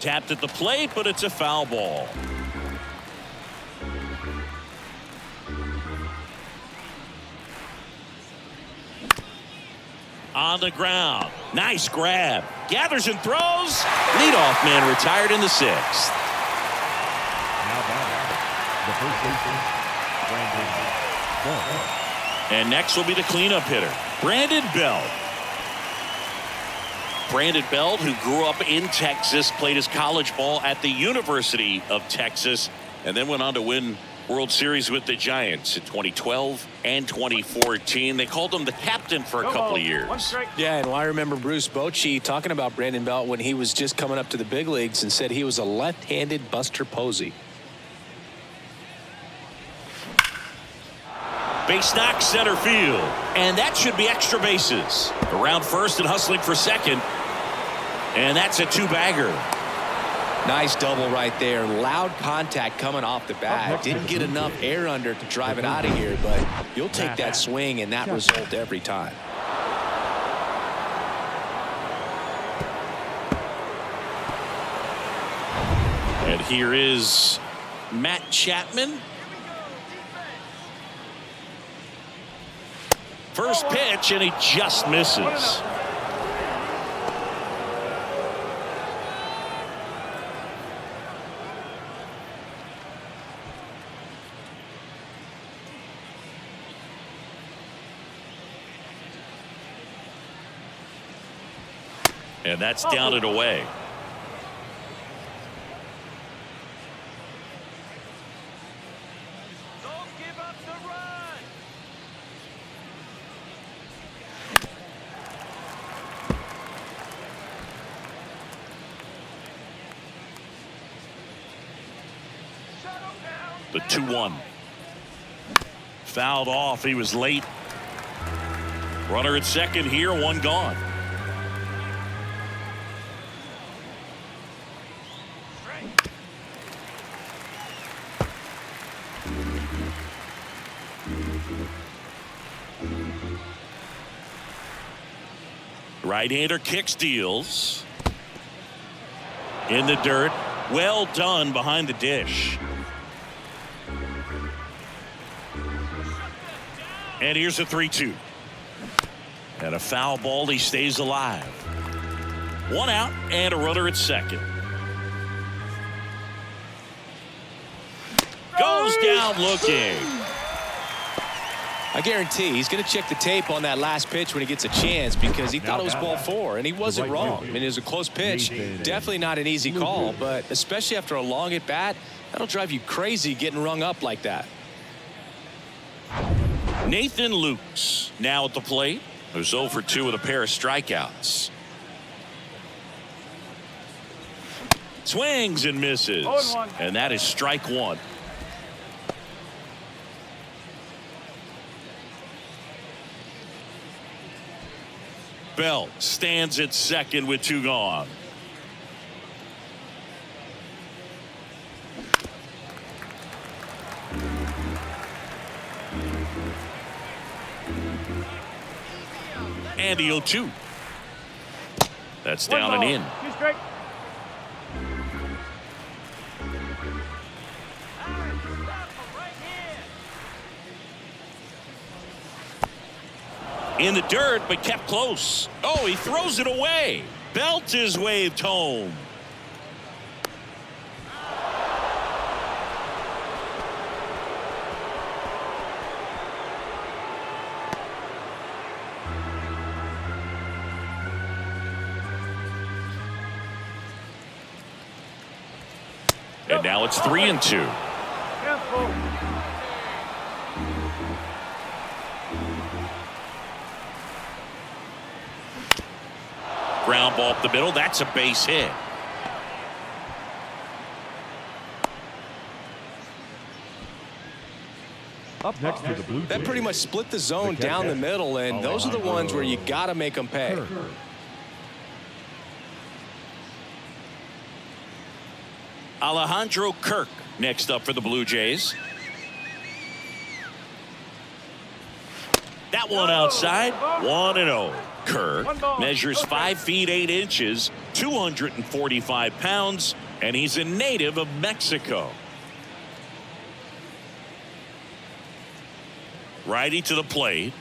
Tapped at the plate, but it's a foul ball. On the ground. Nice grab. Gathers and throws. Leadoff man retired in the sixth. Now batting, the first baseman, Brandon Belt. And next will be the cleanup hitter, Brandon Belt. Brandon Belt, who grew up in Texas, played his college ball at the University of Texas, and then went on to win World Series with the Giants in 2012 and 2014. They called him the captain for a couple of years. Yeah, and I remember Bruce Bochy talking about Brandon Belt when he was just coming up to the big leagues and said he was a left-handed Buster Posey. Base knock center field, and that should be extra bases. Around first and hustling for second, and that's a two-bagger. Nice double right there. Loud contact coming off the bat. Didn't get enough air under to drive it out of here, but you'll take that swing and that result every time. And here is Matt Chapman. First pitch, and he just misses. And that's down and away. Don't give up the run. The 2-1. Fouled off. He was late. Runner at second here, one gone. Right-hander kicks, deals. In the dirt. Well done behind the dish. And here's a 3-2. And a foul ball. He stays alive. One out and a runner at second. Goes down looking. I guarantee he's going to check the tape on that last pitch when he gets a chance because he thought it was ball four, and he wasn't wrong. I mean, it was a close pitch. Definitely not an easy call, but especially after a long at bat, that'll drive you crazy getting rung up like that. Nathan Lukes now at the plate. Who's 0 for 2 with a pair of strikeouts. Swings and misses. And that is strike one. Belt stands at second with 2 gone. And the 0-2. That's down and in. In the dirt, but kept close. Oh, he throws it away. Belt is waved home. And now it's 3-2. Ground ball up the middle. That's a base hit. Up next to the Blue Jays. That pretty much split the zone down the middle, and those are the ones where you got to make them pay. Alejandro Kirk next up for the Blue Jays. That one outside, 1-0. Kirk measures 5 feet 8 inches, 245 pounds, and he's a native of Mexico. Righty to the plate.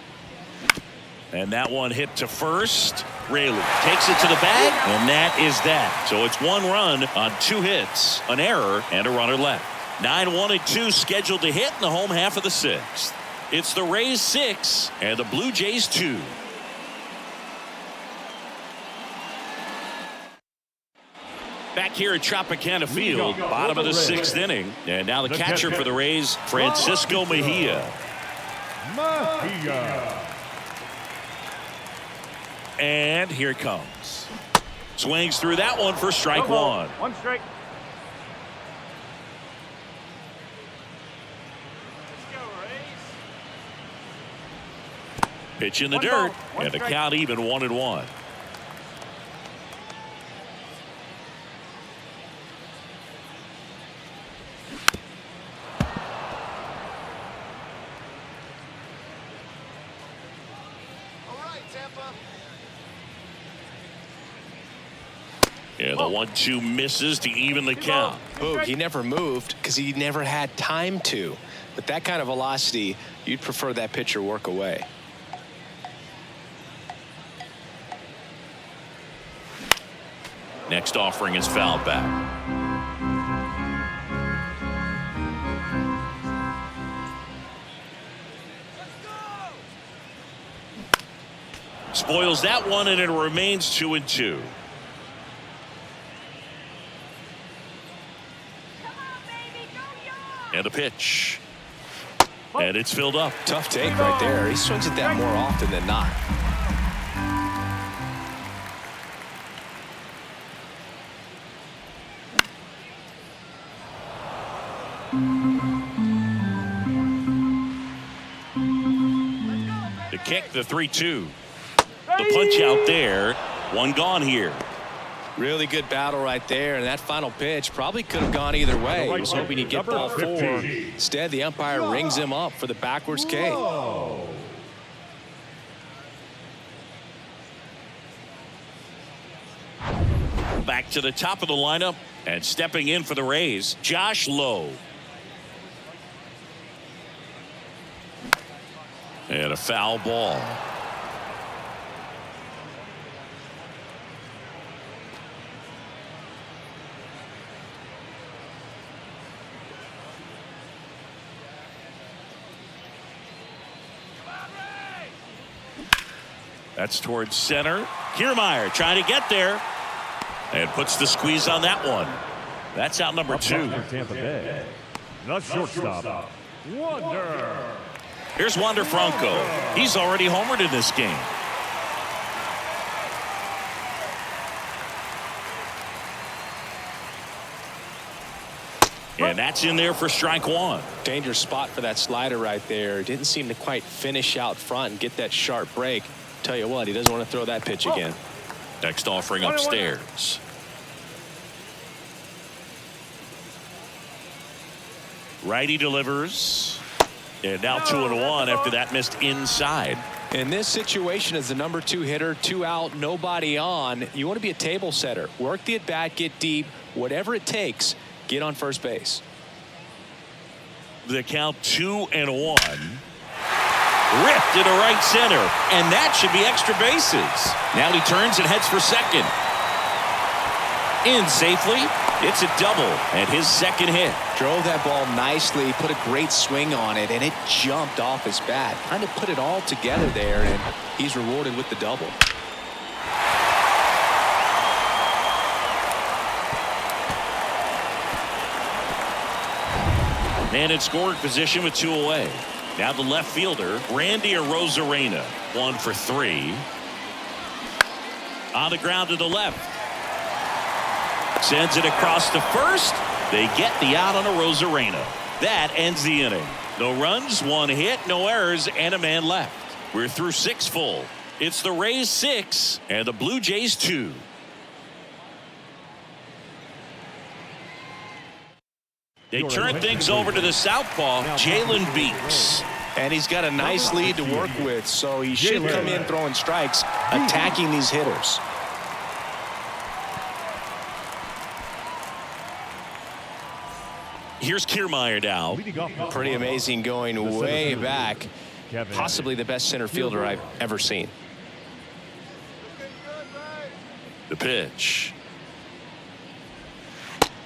And that one hit to first. Rayleigh takes it to the bag, and that is that. So it's 1 run on 2 hits, an error, and a runner left. 9-1-2 scheduled to hit in the home half of the 6th. It's the Rays 6 and the Blue Jays 2. Back here at Tropicana Field, bottom of the 6th inning. And now the catcher for the Rays, Francisco Mejia. And here it comes. Swings through that one for strike 1. 1 strike. Pitch in the dirt, and the count even 1-1. Yeah, the 1-2 misses to even the count. Boog, he never moved because he never had time to. With that kind of velocity, you'd prefer that pitcher work away. Next offering is fouled back. Spoils that one, and it remains 2-2. And a pitch. And it's filled up. Tough take right there. He swings at that more often than not. The kick, the 3-2. The punch out there. 1 gone here. Really good battle right there, and that final pitch probably could have gone either way. He was hoping he'd get ball 4. Instead, the umpire rings him up for the backwards K. Back to the top of the lineup, and stepping in for the Rays, Josh Lowe. And a foul ball. That's towards center. Kiermaier trying to get there. And puts the squeeze on that one. That's out number 2. Tampa Bay. The shortstop, Wander. Here's Wander Franco. He's already homered in this game. And that's in there for strike 1. Dangerous spot for that slider right there. Didn't seem to quite finish out front and get that sharp break. Tell you what, he doesn't want to throw that pitch again. Next offering upstairs. Righty delivers. And now 2-1 after that missed inside. In this situation, as the number 2 hitter, 2 out, nobody on, you want to be a table setter. Work the at-bat, get deep, whatever it takes, get on first base. The count 2-1. Ripped into right center, and that should be extra bases. Now he turns and heads for second. In safely. It's a double and his second hit. Drove that ball nicely, put a great swing on it, and it jumped off his bat. Kind of put it all together there, and he's rewarded with the double. Man in scoring position with 2 away. Now the left fielder, Randy Arozarena, 1 for 3. On the ground to the left. Sends it across to first. They get the out on Arozarena. That ends the inning. No runs, 1 hit, no errors, and a man left. We're through 6 full. It's the Rays 6 and the Blue Jays 2. They turn things over to the southpaw, Jalen Beeks. And he's got a nice lead to work with, so he should come in throwing strikes, attacking these hitters. Here's Kiermaier now. Pretty amazing, going way back. Possibly the best center fielder I've ever seen. The pitch.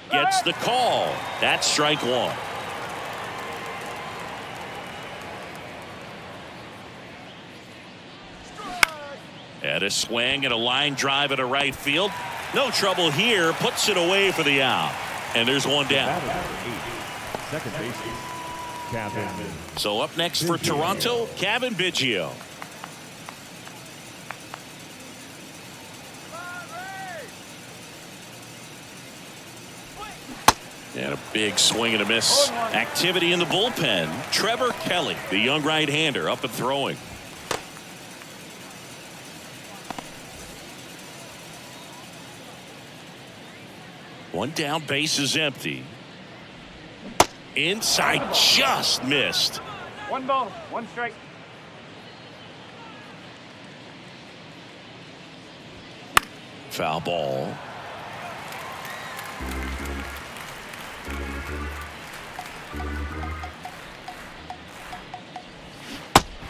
Gets the call. That's strike 1. And a swing and a line drive at a right field. No trouble here. Puts it away for the out. And there's 1 down. Second baseman, Kevin. So up next for Toronto, Kevin Biggio. And a big swing and a miss. Activity in the bullpen. Trevor Kelly, the young right-hander, up and throwing. One down, base is empty. Inside, just missed. 1 ball, 1 strike. Foul ball.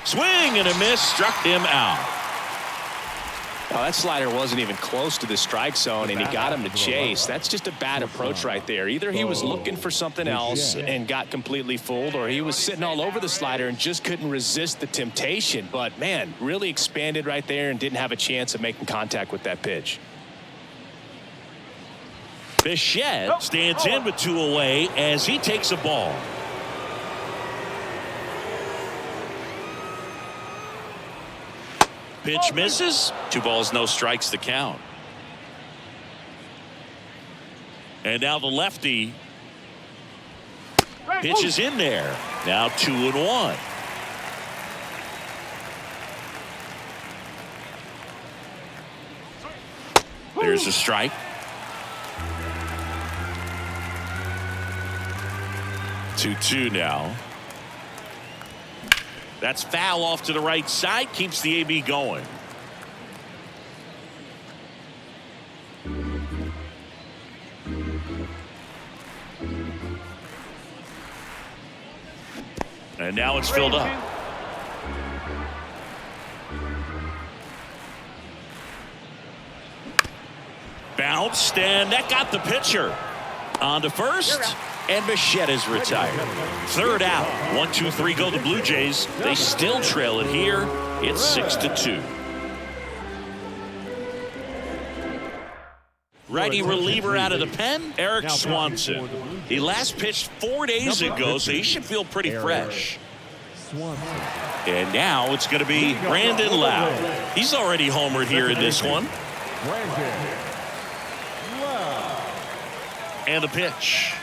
Swing and a miss, struck him out. Well, that slider wasn't even close to the strike zone, and he got him to chase. That's just a bad approach right there. Either he was looking for something else and got completely fooled, or he was sitting all over the slider and just couldn't resist the temptation. But, man, really expanded right there and didn't have a chance of making contact with that pitch. Bichette stands in with 2 away as he takes a ball. Pitch misses. 2 balls, no strikes to count. And now the lefty pitches in there. Now 2-1. There's a strike. 2-2 now. That's foul off to the right side. Keeps the AB going. And now it's filled up. Bounced, and that got the pitcher. On to first. And Bichette is retired. 3rd out. 1, 2, 3 go the Blue Jays. They still trail it here. It's 6-2. Righty reliever out of the pen, Eric Swanson. He last pitched 4 days ago, so he should feel pretty fresh. And now it's going to be Brandon Lowe. He's already homered here in this one. And the pitch.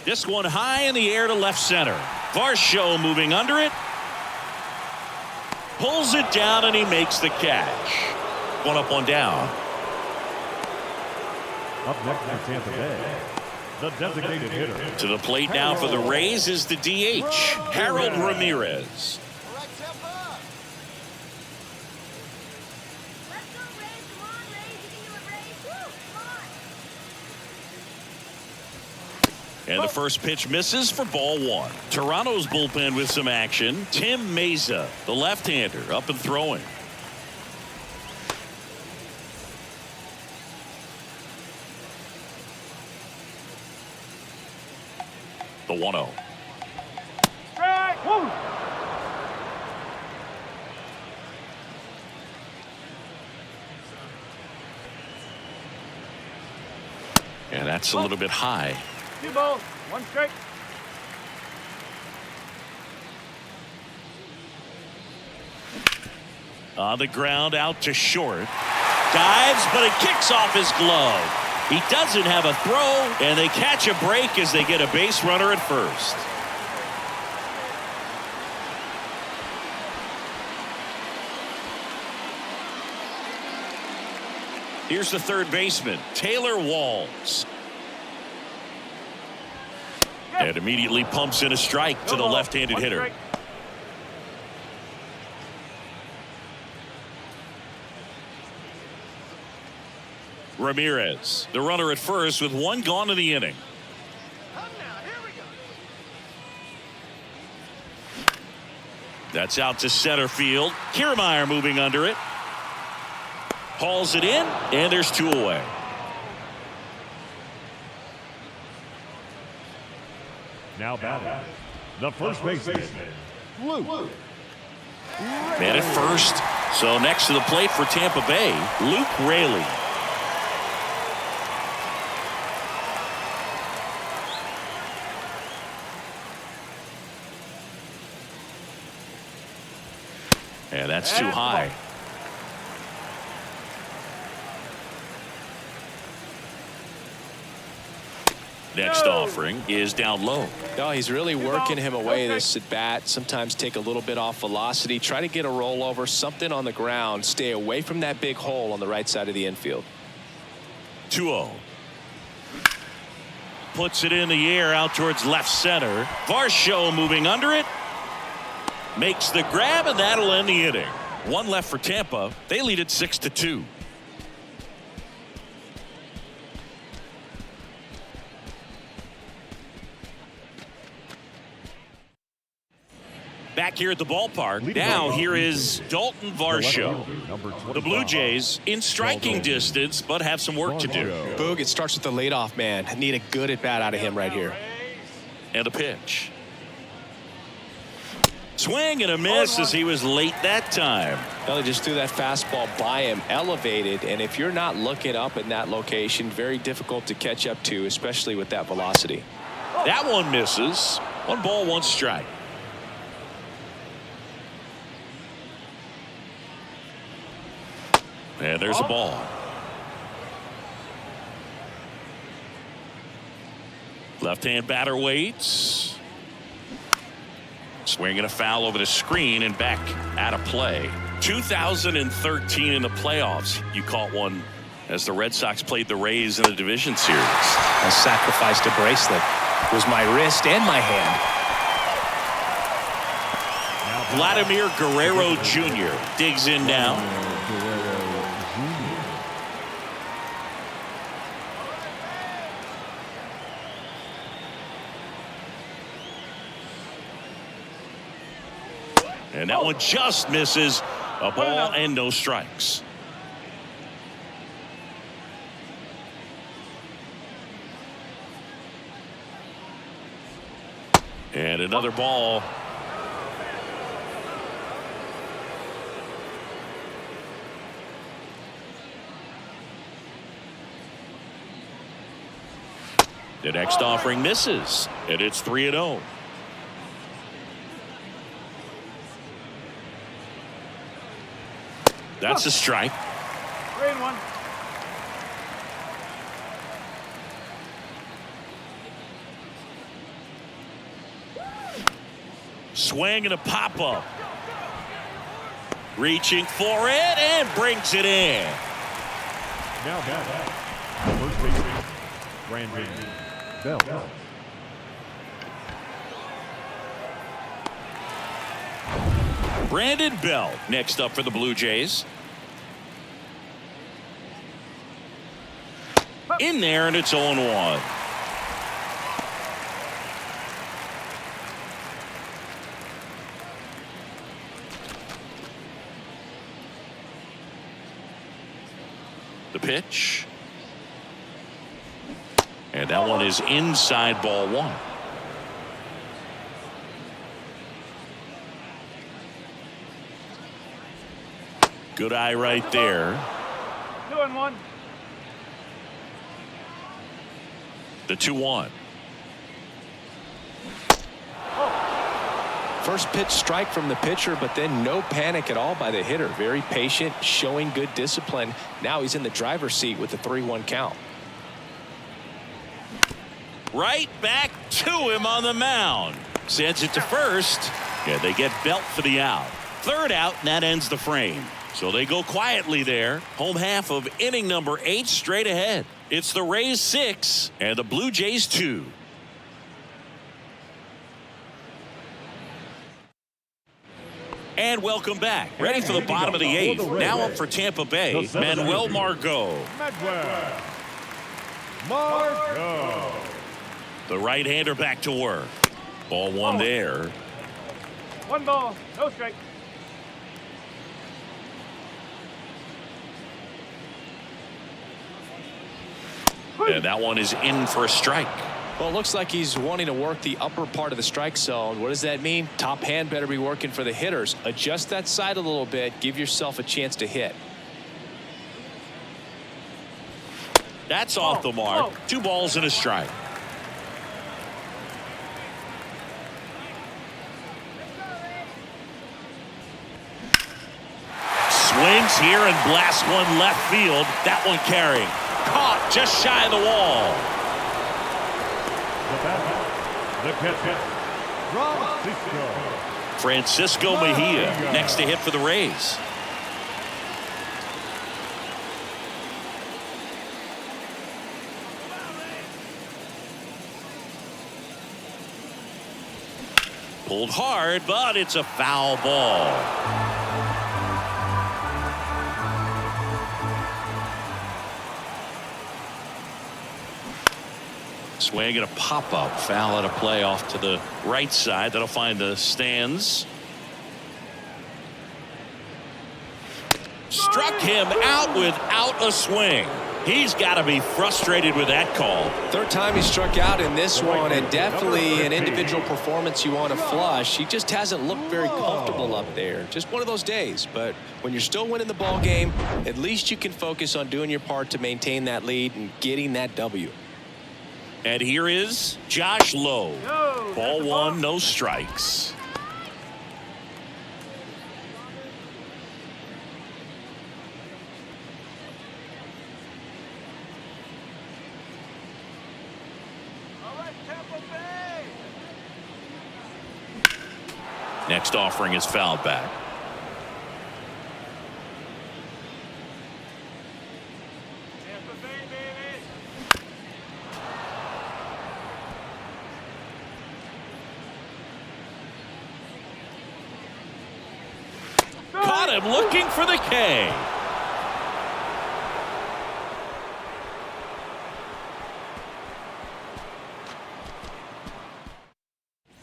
This one high in the air to left center. Varsho moving under it. Pulls it down and he makes the catch. 1 up, 1 down. Up next for Tampa Bay, the designated hitter. To the plate now for the Rays is the DH, Harold Ramirez. And the first pitch misses for ball 1. Toronto's bullpen with some action. Tim Mesa, the left-hander, up and throwing. The 1-0. Strike. Woo. And that's a little bit high. 2 balls, 1 strike. On the ground out to short. Dives, but it kicks off his glove. He doesn't have a throw, and they catch a break as they get a base runner at first. Here's the third baseman, Taylor Walls. And immediately pumps in a strike to the left-handed hitter. Ramirez, the runner at first with one gone in the inning. That's out to center field. Kiermaier moving under it. Hauls it in, and there's two away. Now batting, the first baseman, Luke. Man at first. So next to the plate for Tampa Bay, Luke Raley. And that's too high. Next offering is down low. No, he's really working him away this at bat. Sometimes take a little bit off velocity. Try to get a rollover, something on the ground. Stay away from that big hole on the right side of the infield. 2-0. Puts it in the air out towards left center. Varsho moving under it. Makes the grab, and that'll end the inning. One left for Tampa. They lead it 6-2. Back here at the ballpark. Now here is Dalton Varsho. The Blue Jays in striking distance, but have some work to do. Boog, it starts with the leadoff man. Need a good at bat out of him right here. And a pitch. Swing and a miss as he was late that time. Well, they just threw that fastball by him, elevated, and if you're not looking up in that location, very difficult to catch up to, especially with that velocity. That one misses. 1 ball, 1 strike. And there's a ball. Left-hand batter waits. Swinging a foul over the screen and back out of play. 2013 in the playoffs. You caught one as the Red Sox played the Rays in the division series. I sacrificed a bracelet. It was my wrist and my hand. Vladimir Guerrero Jr. digs in now. And that one just misses. A ball and no strikes. And another ball. The next offering misses, and it's 3-0. That's a strike. 3-1. Swing and a pop-up. Reaching for it and brings it in. Now batting, first baseman, Brandon Bell. Brandon Bell next up for the Blue Jays. In there, and it's 0-1. The pitch. And that one is inside, ball 1. Good eye right there. 2-1. The 2-1. First pitch strike from the pitcher, but then no panic at all by the hitter. Very patient, showing good discipline. Now he's in the driver's seat with the 3-1 count. Right back to him on the mound. Sends it to first. Yeah, they get Belt for the out. Third out, and that ends the frame. So they go quietly there. Home half of inning number 8 straight ahead. It's the Rays 6 and the Blue Jays 2. And welcome back. Ready for the bottom of the 8th. Now up for Tampa Bay, Manuel Margot. The right-hander back to work. Ball 1 there. 1 ball, no strike. And that one is in for a strike. Well, it looks like he's wanting to work the upper part of the strike zone. What does that mean? Top hand better be working for the hitters. Adjust that side a little bit. Give yourself a chance to hit. That's off the mark. 2 balls and a strike. Swings here and blasts one left field. That one carrying. Caught just shy of the wall. The catcher, Francisco Mejia next to hit for the Rays. Pulled hard, but it's a foul ball. Swing and a pop-up. Foul out of play off to the right side. That'll find the stands. Struck him out without a swing. He's got to be frustrated with that call. 3rd time he struck out in this one, and definitely an individual performance you want to flush. He just hasn't looked very comfortable up there. Just one of those days. But when you're still winning the ball game, at least you can focus on doing your part to maintain that lead and getting that W. And here is Josh Lowe. Ball 1, no strikes. Next offering is fouled back. Caught him looking for the K.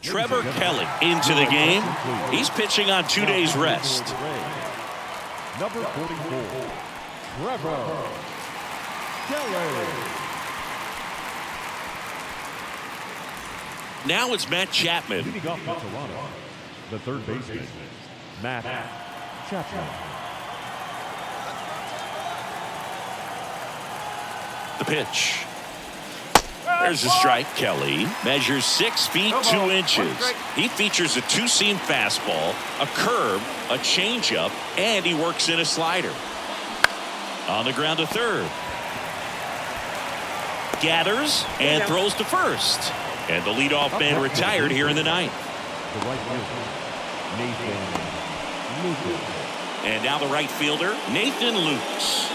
Trevor Kelly into the game. He's pitching on 2 days rest. Number 44, Trevor Kelly. Now it's Matt Chapman. Leading off for Toronto, the 3rd baseman, Matt Chapman. The pitch. There's a strike. Kelly measures 6 feet 2 inches. He features a 2-seam fastball, a curve, a changeup, and he works in a slider. On the ground to 3rd. Gathers and throws to 1st. And the leadoff man retired here in the 9th. The right fielder, Nathan Lucas. And now the right fielder, Nathan Lukes.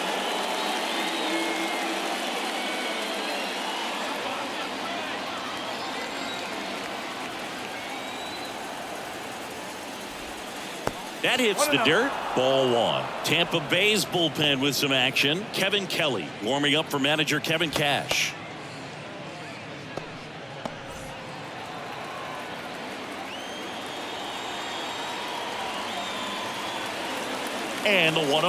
That hits the dirt. Ball 1. Tampa Bay's bullpen with some action. Kevin Kelly warming up for manager Kevin Cash. And the 1-0.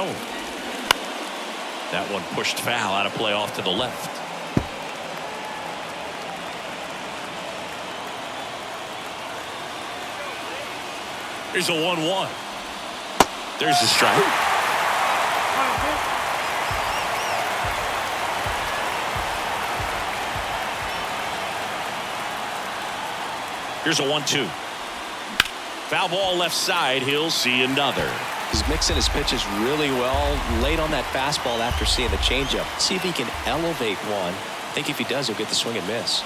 That one pushed foul out of play off to the left. Here's a 1-1. There's the strike. Here's a 1-2. Foul ball left side. He'll see another. He's mixing his pitches really well late on that fastball after seeing the changeup. See if he can elevate one. I think if he does, he'll get the swing and miss.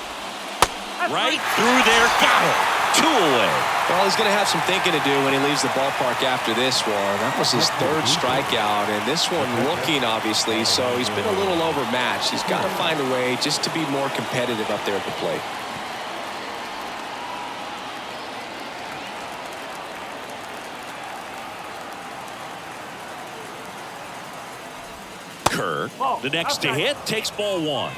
Right through there. Got it. 2 away. Well, he's going to have some thinking to do when he leaves the ballpark after this one. That was his 3rd strikeout, and this one looking, obviously, so he's been a little overmatched. He's got to find a way just to be more competitive up there at the plate. Kerr, the next to hit, takes ball 1.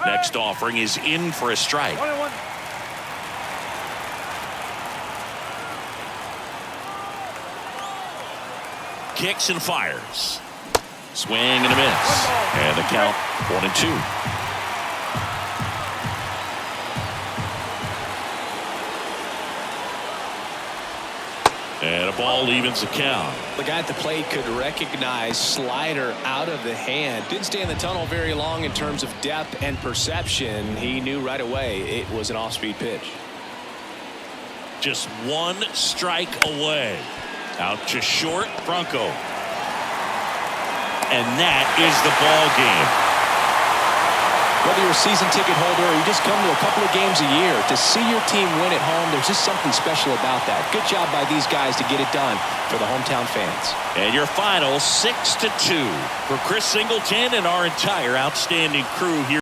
Next offering is in for a strike. 1-1. Kicks and fires. Swing and a miss. And the count 1-2. And a ball evens the count. The guy at the plate could recognize slider out of the hand. Didn't stay in the tunnel very long in terms of depth and perception. He knew right away it was an off-speed pitch. Just 1 strike away. Out to short, Bronco. And that is the ball game. Whether you're a season ticket holder or you just come to a couple of games a year, to see your team win at home, there's just something special about that. Good job by these guys to get it done for the hometown fans. And your final 6-2 for Chris Singleton and our entire outstanding crew here.